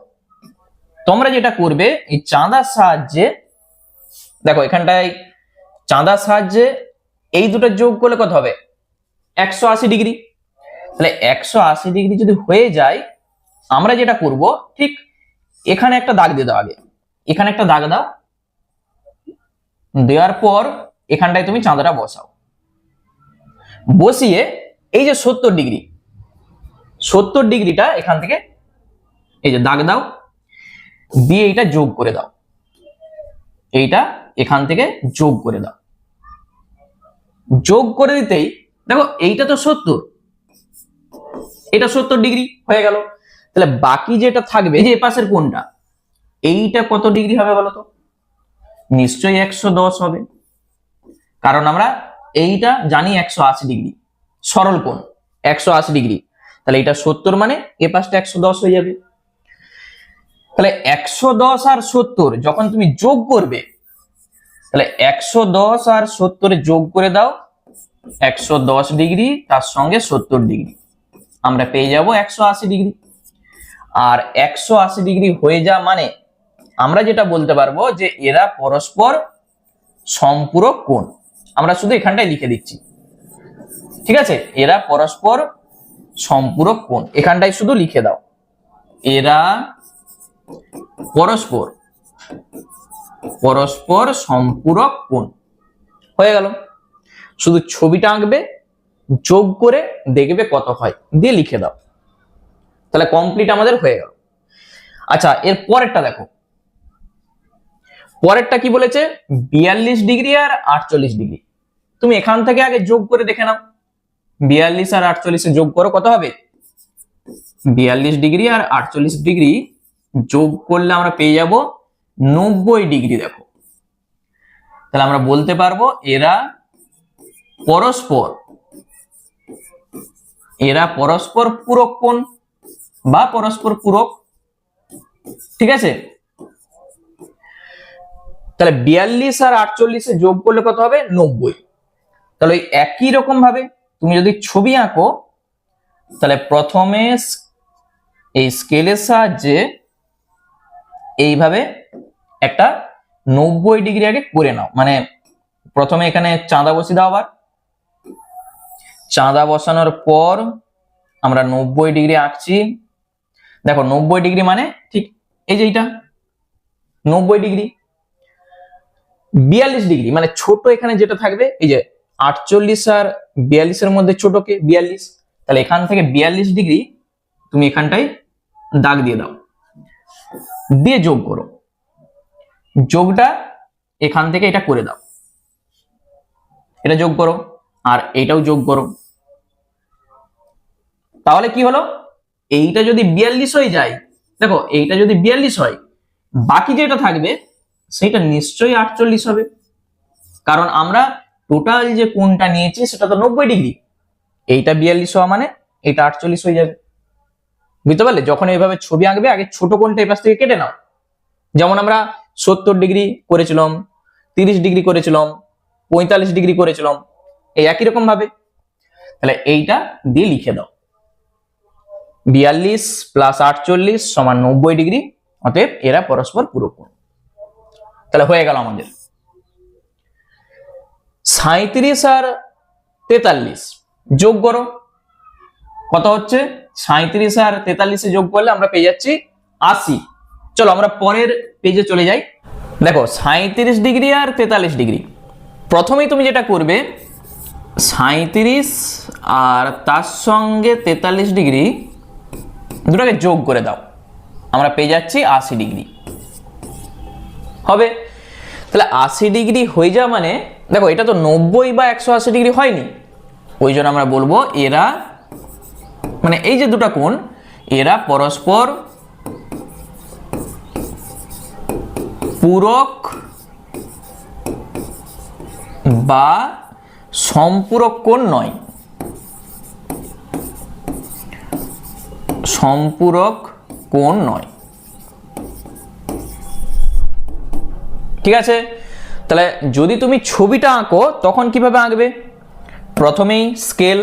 তোমরা যেটা করবে, এই চাঁদার সাহায্যে, দেখো এখানটায় চাঁদার সাহায্যে এই দুটো যোগ করলে কত হবে? 180 ডিগ্রি। তাহলে 180 ডিগ্রি যদি হয়ে যায়, আমরা যেটা করব, ঠিক এখানে একটা দাগ দিয়ে দাও। আগে এখানে একটা দাগ দাও, দেওয়ার পর এখানটায় তুমি চাঁদাটা বসাও। বসিয়ে এই যে 70 ডিগ্রি, 70 ডিগ্রিটা এখান থেকে এই যে দাগ দাও, দিয়ে এইটা যোগ করে দাও, এইটা এখান থেকে যোগ করে দাও। যোগ করে দিতেই দেখো এইটা তো 70, এটা 70 ডিগ্রি হয়ে গেল। তাহলে বাকি যেটা থাকবে, যে এপাশের কোণটা, এইটা কত ডিগ্রি হবে বলো তো? নিশ্চয়ই 110 হবে, কারণ আমরা এইটা জানি 180 ডিগ্রি, সরল কোণ 180 ডিগ্রি। তাহলে এটা 70 মানে এ পাশটা 110 হয়ে যাবে। তাহলে 110 আর 70 যখন তুমি যোগ করবে, তাহলে 110 আর 70 যোগ করে দাও, 110 ডিগ্রি তার সঙ্গে 70 ডিগ্রি, আমরা পেয়ে যাব 180 ডিগ্রি। আর 180 ডিগ্রি হয়ে যা মানে আমরা যেটা বলতে পারবো যে এরা পরস্পর সম্পূরক কোণ। আমরা শুধু এখানটায় লিখে দিচ্ছি, ঠিক আছে? এরা পরস্পর সম্পূরক কোণ, এখানটায় শুধু লিখে দাও, এরা পরস্পর পরস্পর সম্পূরক কোণ। হয়ে গেল, শুধু ছবিটা আঁকবে, যোগ করে দেখবে কত হয়, দিয়ে লিখে দাও, তাহলে কমপ্লিট আমাদের হয়ে গেল। আচ্ছা, এর পরেরটা দেখো, পরেরটা কি বলেছে? 42 ডিগ্রি আর 48 ডিগ্রি। তুমি এখান থেকে আগে যোগ করে দেখে নাও, 42 আর 48 যোগ করো, কত হবে? 42 ডিগ্রি আর 48 ডিগ্রি যোগ করলে আমরা পেয়ে যাব 90 ডিগ্রি। দেখো, তাহলে আমরা বলতে পারবো এরা পরস্পর পূরক কোণ বা পরস্পর পূরক। ঠিক আছে, তাহলে 42 আর 48 যোগ করলে কত হবে? 90। তাহলে একই রকম ভাবে তুমি যদি ছবি আঁকো, তাহলে প্রথমে এই স্কেলের সাহায্যে এইভাবে একটা 90 ডিগ্রি আগে করে নাও। মানে প্রথমে এখানে চাঁদা বসিয়ে দাও, আবার চাঁদা বসানোর পর আমরা 90 ডিগ্রি আঁকছি। দেখো 90 ডিগ্রি মানে ঠিক এই যে এইটা 90 ডিগ্রি। 42 ডিগ্রি মানে ছোট এখানে যেটা থাকবে, এই যে 48 আর 42 এর মধ্যে ছোট কে? 42। তাহলে এখান থেকে 42 ডিগ্রি তুমি এখানটায় দাগ দিয়ে দাও, দিয়ে যোগ করো, যোগটা এখান থেকে এটা করে দাও, এটা যোগ করো, আর এইটাও যোগ করো। তাহলে কি হলো? এইটা যদি 42 হয়ে যায়, দেখো এইটা যদি 42 হয়, বাকি যেটা থাকবে সেটা নিশ্চয়ই 48 হবে, কারণ আমরা টোটাল যে কোণটা নিয়েছি সেটা তো 90 ডিগ্রি। এইটা 42 হওয়া মানে এটা 48 হয়ে যাবে। বুঝতে পারলে? যখন এইভাবে ছবি আঁকবে, আগে ছোট কোণটা এই পাশ থেকে কেটে নাও। যেমন আমরা 70 ডিগ্রি করেছিলাম, 30 ডিগ্রি করেছিলাম, 45 ডিগ্রি করেছিলাম, এই একই রকম ভাবে। তাহলে এইটা দিয়ে লিখে দাও, 42 প্লাস 48 সমান 90 ডিগ্রি, অতএব এরা পরস্পর পূরক কোণ। তাহলে হয়ে গেল আমাদের। 37 আর 43 যোগ করো, কত হচ্ছে? 37 আর 43 যোগ করলে আমরা পেয়ে যাচ্ছি 80। চলো আমরা পরের পেজে চলে যাই। দেখো 37 ডিগ্রি আর 43 ডিগ্রি, প্রথমেই তুমি যেটা করবে, 37 আর তার সঙ্গে 43 ডিগ্রি দুটোকে যোগ করে দাও, আমরা পেয়ে যাচ্ছি 80 ডিগ্রি হবে। তাহলে 80 ডিগ্রি হয়ে যা মানে, দেখো এটা তো 90 বা 180 ডিগ্রি হয়নি, ওই জন্য আমরা বলবো এরা, মানে এই যে দুটো কোণ, এরা পরস্পর পূরক বা সম্পূরক কোণ নয়। সম্পূরক কোণ নয়। ঠিক আছে, তাহলে যদি তুমি ছবিটা আঁকো তখন কিভাবে আঁকবে? প্রথমেই স্কেল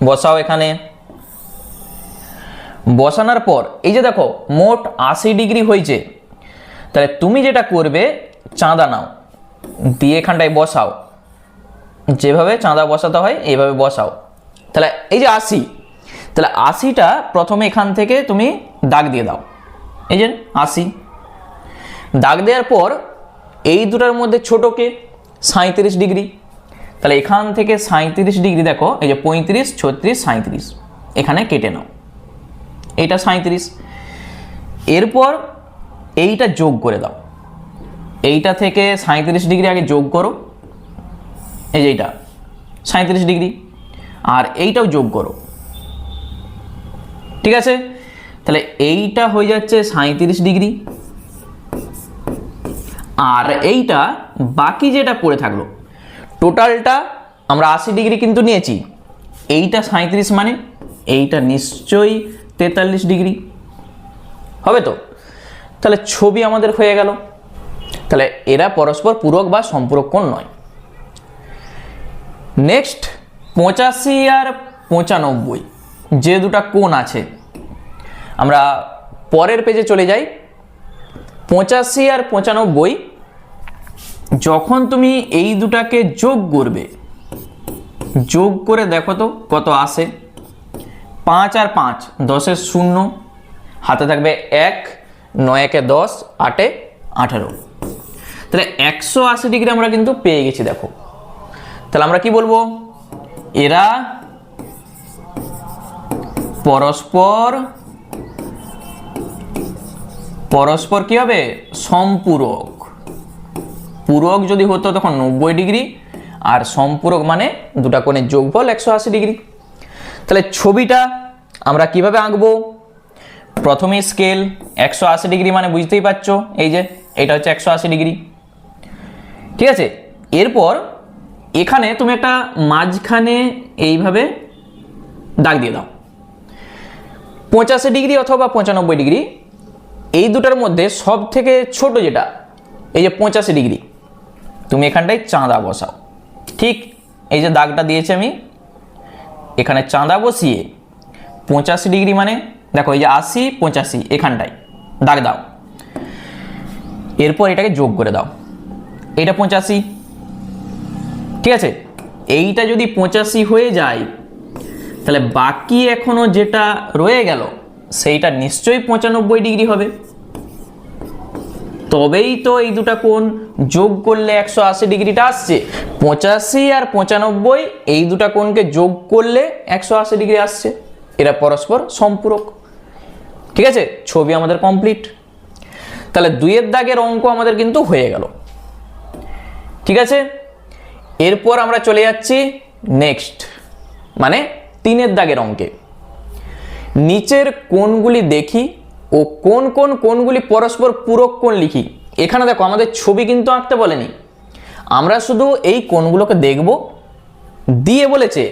বসাও এখানে, বসানোর পর এই যে দেখো মোট 80 ডিগ্রি হয়েছে, তাহলে তুমি যেটা করবে চাঁদা নাও, দিয়ে এখানটায় বসাও, যেভাবে চাঁদা বসাতে হয় এইভাবে বসাও। তাহলে এই যে 80, তাহলে 80টা প্রথমে এখান থেকে তুমি দাগ দিয়ে দাও, এই যে 80 দাগ দেওয়ার পর এই দুটার মধ্যে ছোটকে 37 ডিগ্রি, তাহলে এখান থেকে 37 ডিগ্রি দেখো, এই যে 35, 36, 37 এখানে কেটে নাও, এইটা 37। এরপর এইটা যোগ করে দাও, এইটা থেকে 37 ডিগ্রি আগে যোগ করো, এই যে এইটা 37 ডিগ্রি, আর এইটাও যোগ করো। ঠিক আছে, তাহলে এইটা হয়ে যাচ্ছে 37 ডিগ্রি, আর এইটা বাকি যেটা পড়ে থাকলো টোটালটা আমরা 80 ডিগ্রি কিন্তু নিয়েছি, এইটা 37 মানে এইটা নিশ্চয়ই 43 ডিগ্রি হবে তো। তাহলে ছবি আমাদের হয়ে গেল। তাহলে এরা পরস্পর পূরক বা সম্পূরক কোণ নয়। নেক্সট 85 আর 95 যে দুটা কোণ আছে, আমরা পরের পেজে চলে যাই। 85 আর 95 যখন তুমি এই দুটাকে যোগ করবে, যোগ করে দেখো তো কত আসে। 5 আর 5 10 এর 0, হাতে থাকবে 1, 9 একে 10, 8 এ 18, তাহলে 180 ডিগ্রি আমরা কিন্তু পেয়ে গেছি। দেখো তাহলে আমরা কি বলবো? এরা পরস্পর পরস্পর কি হবে? সম্পূরক। পূরক যদি হতো তখন 90 ডিগ্রি, আর সম্পূরক মানে দুটা কোণের যোগফল 180 ডিগ্রি। তাহলে ছবিটা আমরা কিভাবে আঁকবো? প্রথমে স্কেল 180 ডিগ্রি মানে বুঝতেই পারছো, এই যে এটা হচ্ছে 180 ডিগ্রি। ঠিক আছে, এরপর এখানে তুমি একটা মাঝখানে এইভাবে দাগ দিয়ে দাও। 85 ডিগ্রি অথবা 95 ডিগ্রি, এই দুটার মধ্যে সব থেকে ছোট যেটা, এই যে 85 ডিগ্রি, তুমি এখানটায় চাঁদা বসাও। ঠিক এই যে দাগটা দিয়েছি আমি, এখানে চাঁদা বসিয়ে 85 ডিগ্রি মানে দেখো এই যে 80, 85 এখানটায় দাগ দাও। এরপর এটাকে যোগ করে দাও, এটা 85। ঠিক আছে, এইটা যদি 85 হয়ে যায়, তাহলে বাকি এখনো যেটা রয়ে গেল সেইটা নিশ্চয়ই 95 ডিগ্রি হবে। তবেই তো এই দুটা কোণ যোগ করলে 180 ডিগ্রিটা আসছে। 85 আর 95 এই দুটা কোণকে যোগ করলে 180 ডিগ্রি আসছে। এরা পরস্পর সম্পূরক। ঠিক আছে, ছবি আমাদের কমপ্লিট। তাহলে 2 এর দাগের অঙ্ক আমাদের কিন্তু হয়ে গেল। ঠিক আছে, এরপর আমরা চলে যাচ্ছি নেক্সট, মানে 3 এর দাগের অঙ্কে। নিচের কোণগুলি দেখি ও কোন কোন কোণগুলি পরস্পর পূরক কোণ লিখি। এখানে দেখো আমাদের ছবি কিন্তু আঁকতে বলেনি, আমরা শুধু এই কোণগুলোকে দেখব, দিয়ে বলেছে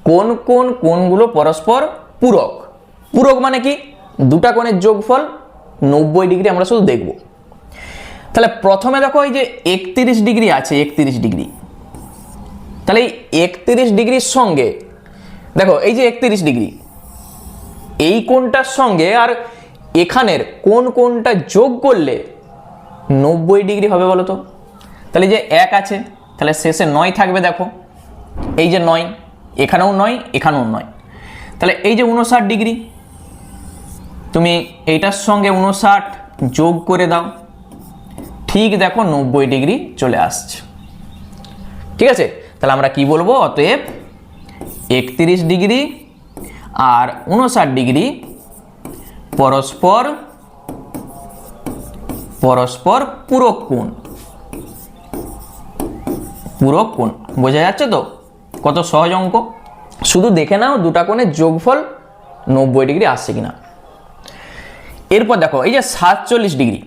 কোন কোন কোণগুলো পরস্পর পূরক। পূরক মানে কি? দুটা কোণের যোগফল 90 ডিগ্রি আমরা শুধু দেখব। তাহলে প্রথমে দেখো এই যে 31 ডিগ্রি আছে, 31 ডিগ্রি, তাহলে এই 31 ডিগ্রির সঙ্গে দেখো এই যে 31 ডিগ্রি, এই কোণটার সঙ্গে আর এখানের কোন কোণটা যোগ করলে 90 ডিগ্রি হবে বলো তো? তাহলে যে 1 আছে, তাহলে শেষে 9 থাকবে। দেখো এই যে 9, এখানেও 9, এখানেও 9, তাহলে এই যে 59 ডিগ্রি, তুমি এইটার সঙ্গে 59 যোগ করে দাও, ঠিক দেখো 90 ডিগ্রি চলে আসছে। ঠিক আছে, তাহলে আমরা কি বলবো? অতএব 31 ডিগ্রি আর 59 ডিগ্রি পরস্পর পরস্পর পূরক কোণ। পূরক কোণ বোঝা যাচ্ছে তো? কত সহজ অঙ্ক, শুধু দেখে নাও দুটা কোণের যোগফল 90 ডিগ্রি আসছে কিনা। এরপর দেখো এই যে 47 ডিগ্রি,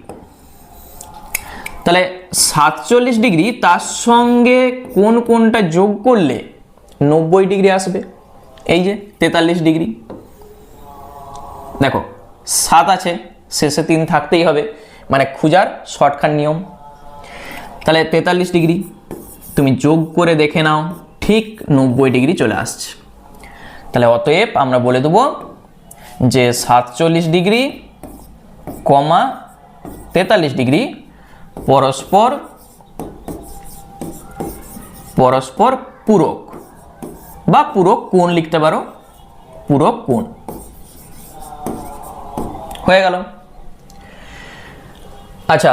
তাহলে 47 ডিগ্রি তার সঙ্গে কোন কোনটা যোগ করলে 90 ডিগ্রি আসবে? এই যে 43 ডিগ্রি, দেখো 7 আছে, শেষে 3 থাকতেই হবে, মানে খুঁজার শর্টকাট নিয়ম। তাহলে 43 ডিগ্রি তুমি যোগ করে দেখে নাও, ঠিক 90 ডিগ্রি চলে আসছে। তাহলে অতএব আমরা বলে দেবো যে 47 ডিগ্রি কমা 43 ডিগ্রি পরস্পর পূরক, বা পূরক কোণ লিখতে পারো, পূরক কোণ হয়ে গেল। আচ্ছা,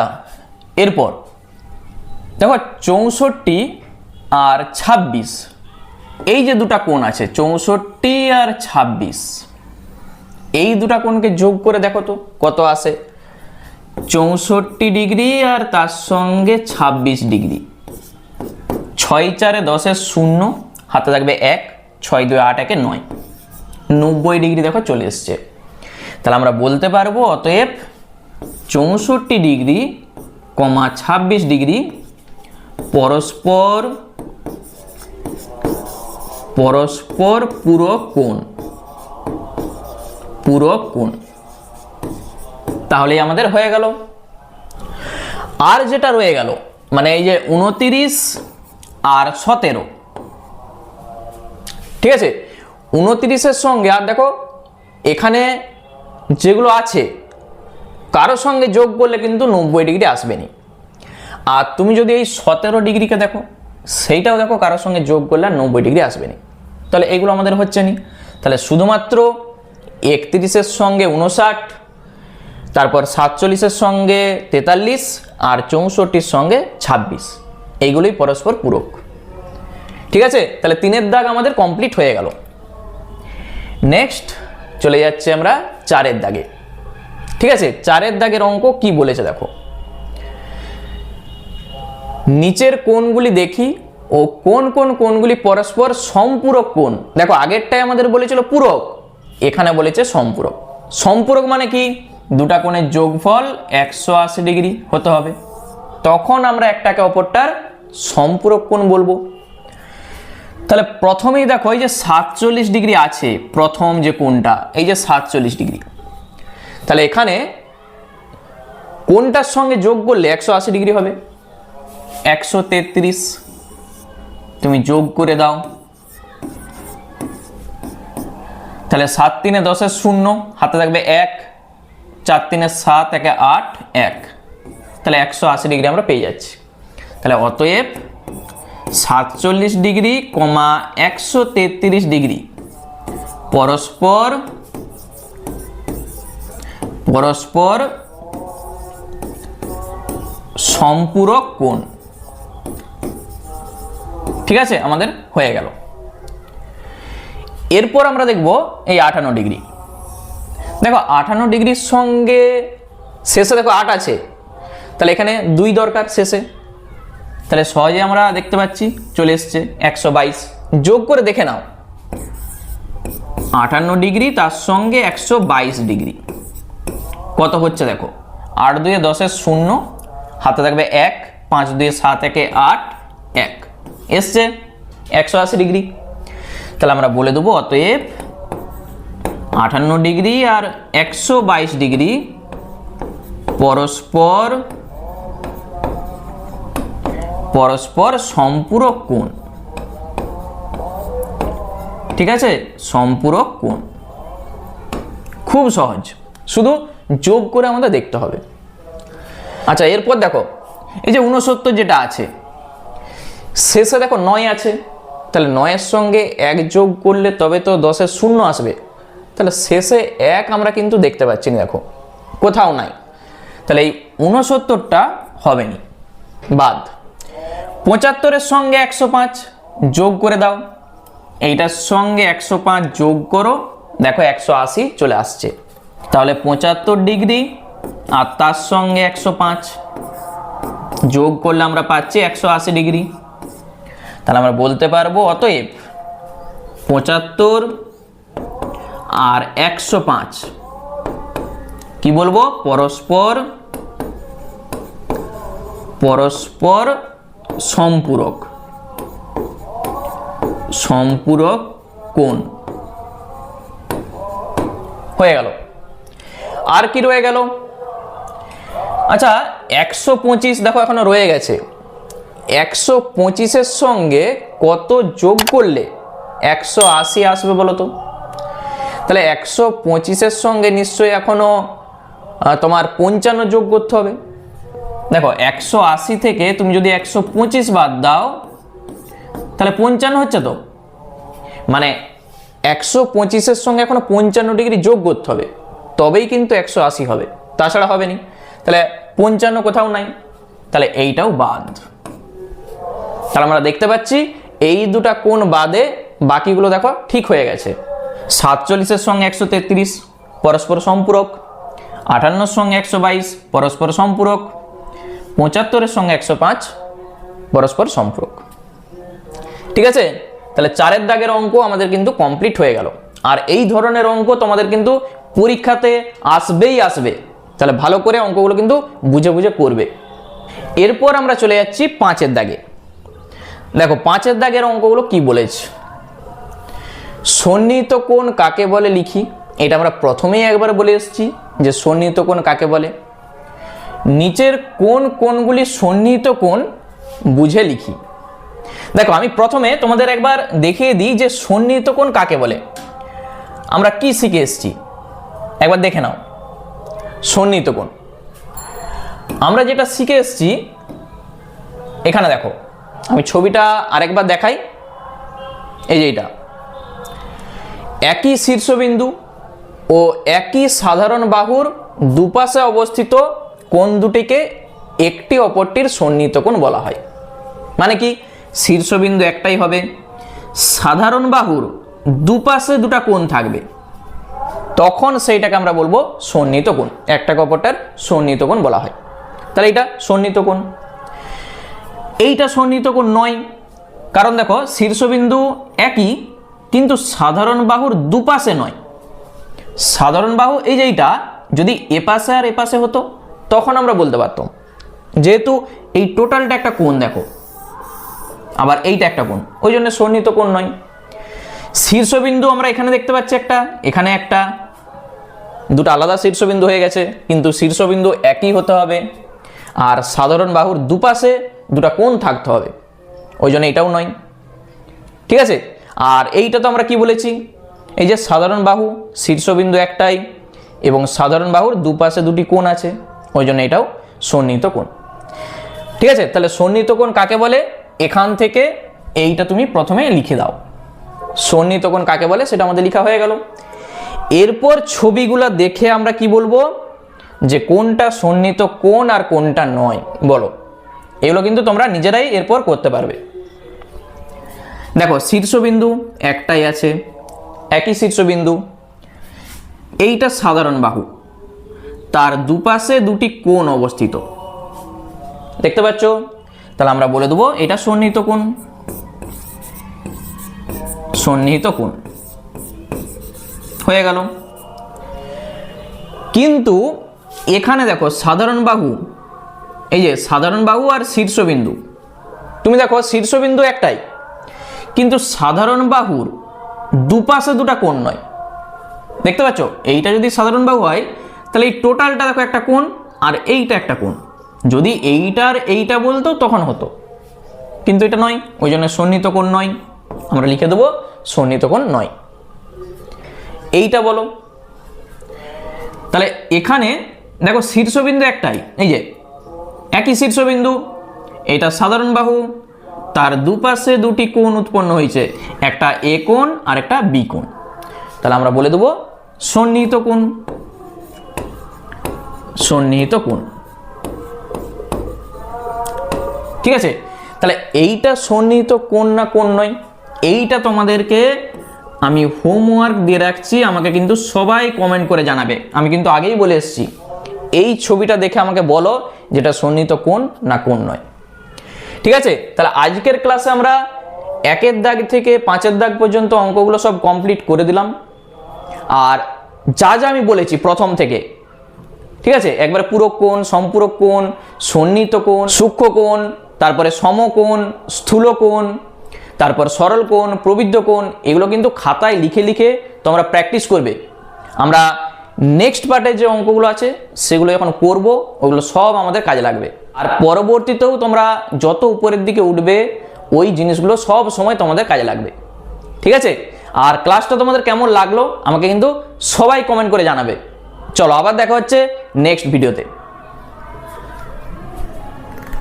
এরপর দেখো 64 আর 26, এই যে দুটা কোণ আছে 64 আর 26, এই দুটা কোণকে যোগ করে দেখো তো কত আসে। 64 ডিগ্রি আর তার সঙ্গে 26 ডিগ্রি, 6 4 10 0, হাতে থাকবে 1, 6 2 8 1 9, 90 ডিগ্রি দেখো চলে এসছে। তাহলে আমরা বলতে পারবো অতএব 64 ডিগ্রি কমা 26 ডিগ্রি পরস্পর পূরক কোণ, পূরক কোণ। তাহলেই আমাদের হয়ে গেল। আর যেটা রয়ে গেল মানে এই যে 29 আর 17, ঠিক আছে, 29-এর সঙ্গে আর দেখো এখানে যেগুলো আছে কারোর সঙ্গে যোগ করলে কিন্তু 90 ডিগ্রি আসবে না। আর তুমি যদি এই 17 ডিগ্রিকে দেখো, সেইটাও দেখো কারোর সঙ্গে যোগ করলে 90 ডিগ্রি আসবে না। তাহলে এগুলো আমাদের হচ্ছে না। তাহলে শুধুমাত্র 31-এর সঙ্গে 59, তারপর 47-এর সঙ্গে 43 আর 64-র সঙ্গে 26, এইগুলোই পরস্পর পূরক। ঠিক আছে, তাহলে 3-এর দাগ আমাদের কমপ্লিট হয়ে গেল। নেক্সট চলে যাচ্ছে আমরা 4-এর দাগে। ঠিক আছে, 4-এর দাগের অঙ্ক কি বলেছে দেখো, নিচের কোণগুলি দেখি ও কোন কোন কোণগুলি পরস্পর সম্পূরক কোণ। দেখো আগেরটাই আমাদের বলেছিল পূরক, এখানে বলেছে সম্পূরক। সম্পূরক মানে কি, দুটা কোণের যোগফল 180 ডিগ্রি হতে হবে, তখন আমরা একটাকে অপরটার সম্পূরক কোণ বলবো। তাহলে প্রথমেই দেখো এই যে 47 ডিগ্রি আছে, প্রথম যে কোণটা এই যে 47 ডিগ্রি, তাহলে এখানে কোণটার সঙ্গে যোগ করলে 180 ডিগ্রি হবে। 133 তুমি যোগ করে দাও, তাহলে 7 3 10 0, হাতে থাকবে 1, 4 3 7 1 8 1, তাহলে 180 ডিগ্রি আমরা পেয়ে যাচ্ছি। তাহলে অতএব 47 ডিগ্রি কমা 133 ডিগ্রি পরস্পর সম্পূরক কোণ। ঠিক আছে, আমাদের হয়ে গেল। এরপর আমরা দেখব এই 58 ডিগ্রি। দেখো 58 ডিগ্রির সঙ্গে শেষে দেখো 8 আছে, তাহলে এখানে 2 দরকার শেষে, তাহলে সহজে আমরা দেখতে পাচ্ছি চলে এসছে 122। যোগ করে দেখে নাও, 58 ডিগ্রি তার সঙ্গে 122 ডিগ্রি কত হচ্ছে দেখো, 8 2 10 0, হাতে থাকবে 1, 5 2 7 1 8 1, এসছে 180 ডিগ্রি। তাহলে আমরা বলে দেবো অতএব 58 ডিগ্রি আর 122 ডিগ্রি পরস্পর সম্পূরক কোণ। ঠিক আছে, সম্পূরক কোণ খুব সহজ, শুধু যোগ করে আমাদের দেখতে হবে। আচ্ছা, এরপর দেখো এই যে 69 যেটা আছে, শেষে দেখো 9 আছে, তাহলে 9-এর সঙ্গে 1 যোগ করলে তবে তো 10 0 আসবে, তাহলে শেষে 1 আমরা কিন্তু দেখতে পাচ্ছি না, দেখো কোথাও নাই, তাহলে এই 69টা হবে না, বাদ। 75-এর সঙ্গে 105 যোগ করে দাও, এইটার সঙ্গে 105 যোগ করো, দেখো 180 চলে আসছে। তাহলে 75 ডিগ্রি আর তার সঙ্গে 105 যোগ করলে আমরা পাচ্ছি 180 ডিগ্রি। তাহলে আমরা বলতে পারবো অতএব 75 আর 105 কি বলবো? পরস্পর পরস্পর সম্পূরক সম্পূরক কোণ হয়ে গেল। আর কি রয়ে গেল? আচ্ছা 125 দেখো এখনো রয়ে গেছে। 125-এর সঙ্গে কত যোগ করলে 180 আসবে বলো তো? তাহলে 125-এর সঙ্গে নিশ্চয়ই এখনো তোমার 55 যোগ করতে হবে। দেখো 180 থেকে তুমি যদি 125 বাদ দাও তাহলে 55 হচ্ছে তো, মানে 125-এর সঙ্গে এখনো 55 ডিগ্রি যোগ করতে হবে, তবেই কিন্তু 180 হবে, তাছাড়া হবে না। তাহলে 55 কোথাও নাই, তাহলে এইটাও বাদ। তাহলে আমরা দেখতে পাচ্ছি এই দুটা কোণ বাদে বাকিগুলো দেখো ঠিক হয়ে গেছে। 47-এর সঙ্গে 133 পরস্পর সম্পূরক, 58-এর সঙ্গে 122 পরস্পর সম্পূরক, 75-এর সঙ্গে 105 পরস্পর সম্পূরক। ঠিক আছে, তাহলে 4-এর দাগের অঙ্ক আমাদের কিন্তু কমপ্লিট হয়ে গেল। আর এই ধরনের অঙ্ক তোমাদের কিন্তু পরীক্ষাতে আসবেই আসবে, তাহলে ভালো করে অঙ্কগুলো কিন্তু বুঝে বুঝে করবে। এরপর আমরা চলে যাচ্ছি 5-এর দাগে। দেখো 5-এর দাগের অঙ্কগুলো কি বলেছে। সন্নিহিত কোণ কাকে বলে লিখি, এটা আমরা প্রথমেই একবার বলে এসেছি যে সন্নিহিত কোণ কাকে বলে। নিচের কোন কোণগুলি সন্নিহিত কোণ বুঝে লিখি। দেখো আমি প্রথমে তোমাদের একবার দেখিয়ে দিই যে সন্নিহিত কোণ কাকে বলে। আমরা কি শিখে এসেছি একবার দেখে নাও। সন্নিহিত কোণ আমরা যেটা শিখে এসেছি, এখানে দেখো আমি ছবিটা আরেকবার দেখাই। এই যে এটা একই শীর্ষবিন্দু ও একই সাধারণ বাহুর দুপাশে অবস্থিত কোণ দুটিকে একটি অপরটির সন্নিহিত কোণ বলা হয়। মানে কি, শীর্ষবিন্দু একটাই হবে, সাধারণ বাহুর দুপাশে দুটা কোণ থাকবে, তখন সেইটাকে আমরা বলবো সন্নিহিত কোণ, একটাকে অপরটার সন্নিহিত কোণ বলা হয়। তাহলে এটা সন্নিহিত কোণ। এইটা সন্নিহিত কোণ নয়, কারণ দেখো শীর্ষবিন্দু একই কিন্তু সাধারণ বাহুর দুপাশে নয়। সাধারণ বাহু এই যে এইটা যদি এপাশে আর এপাশে হতো তখন আমরা বলতে পারতাম, যেহেতু এই টোটালটা একটা কোণ দেখো, আবার এইটা একটা কোণ, ওই জন্য সন্নিহিত কোণ নয়। শীর্ষবিন্দু আমরা এখানে দেখতে পাচ্ছি একটা, এখানে একটা, দুটো আলাদা শীর্ষবিন্দু হয়ে গেছে, কিন্তু শীর্ষবিন্দু একই হতে হবে আর সাধারণ বাহুর দুপাশে দুটা কোণ থাকতে হবে, ওই জন্য এটাও নয়। ঠিক আছে, আর এইটা তো আমরা কি বলেছি, এই যে সাধারণ বাহু শীর্ষবিন্দু একটাই এবং সাধারণ বাহুর দুপাশে দুটি কোণ আছে, ওই জন্য এটাও সন্নিহিত কোণ। ঠিক আছে, তাহলে সন্নিহিত কোণ কাকে বলে এখান থেকে এইটা তুমি প্রথমে লিখে দাও। সন্নিহিত কোণ কাকে বলে সেটা আমাদের লেখা হয়ে গেল। এরপর ছবিগুলো দেখে আমরা কি বলবো যে কোনটা সন্নিহিত কোণ আর কোনটা নয়, বলো। এগুলো কিন্তু তোমরা নিজেরাই এরপর করতে পারবে। দেখো শীর্ষবিন্দু একটাই আছে, একই শীর্ষবিন্দু, এইটা সাধারণ বাহু, তার দুপাশে দুটি কোণ অবস্থিত, দেখতে পাচ্ছ? তাহলে আমরা বলে দেবো এটা সন্নিহিত কোণ। সন্নিহিত কোণ হয়ে গেল। কিন্তু এখানে দেখো সাধারণ বাহু, এই যে সাধারণ বাহু আর শীর্ষবিন্দু, তুমি দেখো শীর্ষবিন্দু একটাই কিন্তু সাধারণ বাহুর দুপাশে দুটা কোণ নয়, দেখতে পাচ্ছ? এইটা যদি সাধারণ বাহু হয় তাহলে এই টোটালটা দেখো একটা কোণ আর এইটা একটা কোণ, যদি এইটার এইটা বলতো তখন হতো, কিন্তু এটা নয়, ওই জন্য সন্নিহিত কোণ নয়। আমরা লিখে দেবো সন্নিহিত কোণ নয়। এইটা বলো। তাহলে এখানে দেখো শীর্ষবিন্দু একটাই, এই যে একই শীর্ষবিন্দু, এটা সাধারণ বাহু, তার দুপাশে দুটি কোণ উৎপন্ন হয়েছে, একটা এ কোণ আর একটা বি কোণ, তাহলে আমরা বলে দেবো সন্নিহিত কোণ। সন্নিহিত কোণ। ঠিক আছে, তাহলে এইটা সন্নিহিত কোণ না কোণ নয়, এইটা তোমাদেরকে আমি হোমওয়ার্ক দিয়ে রাখছি, আমাকে কিন্তু সবাই কমেন্ট করে জানাবে। আমি কিন্তু আগেই বলে এসেছি এই ছবিটা দেখে আমাকে বলো যেটা সন্নিহিত কোণ না কোণ নয়। ঠিক আছে, তাহলে আজকের ক্লাসে আমরা 1-এর দাগ থেকে 5-এর দাগ পর্যন্ত অঙ্কগুলো সব কমপ্লিট করে দিলাম। আর যা যা আমি বলেছি প্রথম থেকে, ঠিক আছে, একবারে পূরক কোণ, সম্পূরক কোণ, সন্নিহিত কোণ, সূক্ষ্ম কোণ, তারপরে সমকোণ, স্থূল কোণ, তারপর সরল কোণ, প্রবৃদ্ধ কোণ, এগুলো কিন্তু খাতায় লিখে লিখে তোমরা প্র্যাকটিস করবে। আমরা নেক্সট পার্টে যে অঙ্কগুলো আছে সেগুলো যখন করব, ওগুলো সব আমাদের কাজে লাগবে। আর পরবর্তীতেও তোমরা যত উপরের দিকে উঠবে ওই জিনিসগুলো সব সময় তোমাদের কাজে লাগবে, ঠিক আছে। আর ক্লাসটা তোমাদের কেমন লাগলো আমাকে কিন্তু সবাই কমেন্ট করে জানাবে। চলো আবার দেখা হচ্ছে নেক্সট ভিডিওতে।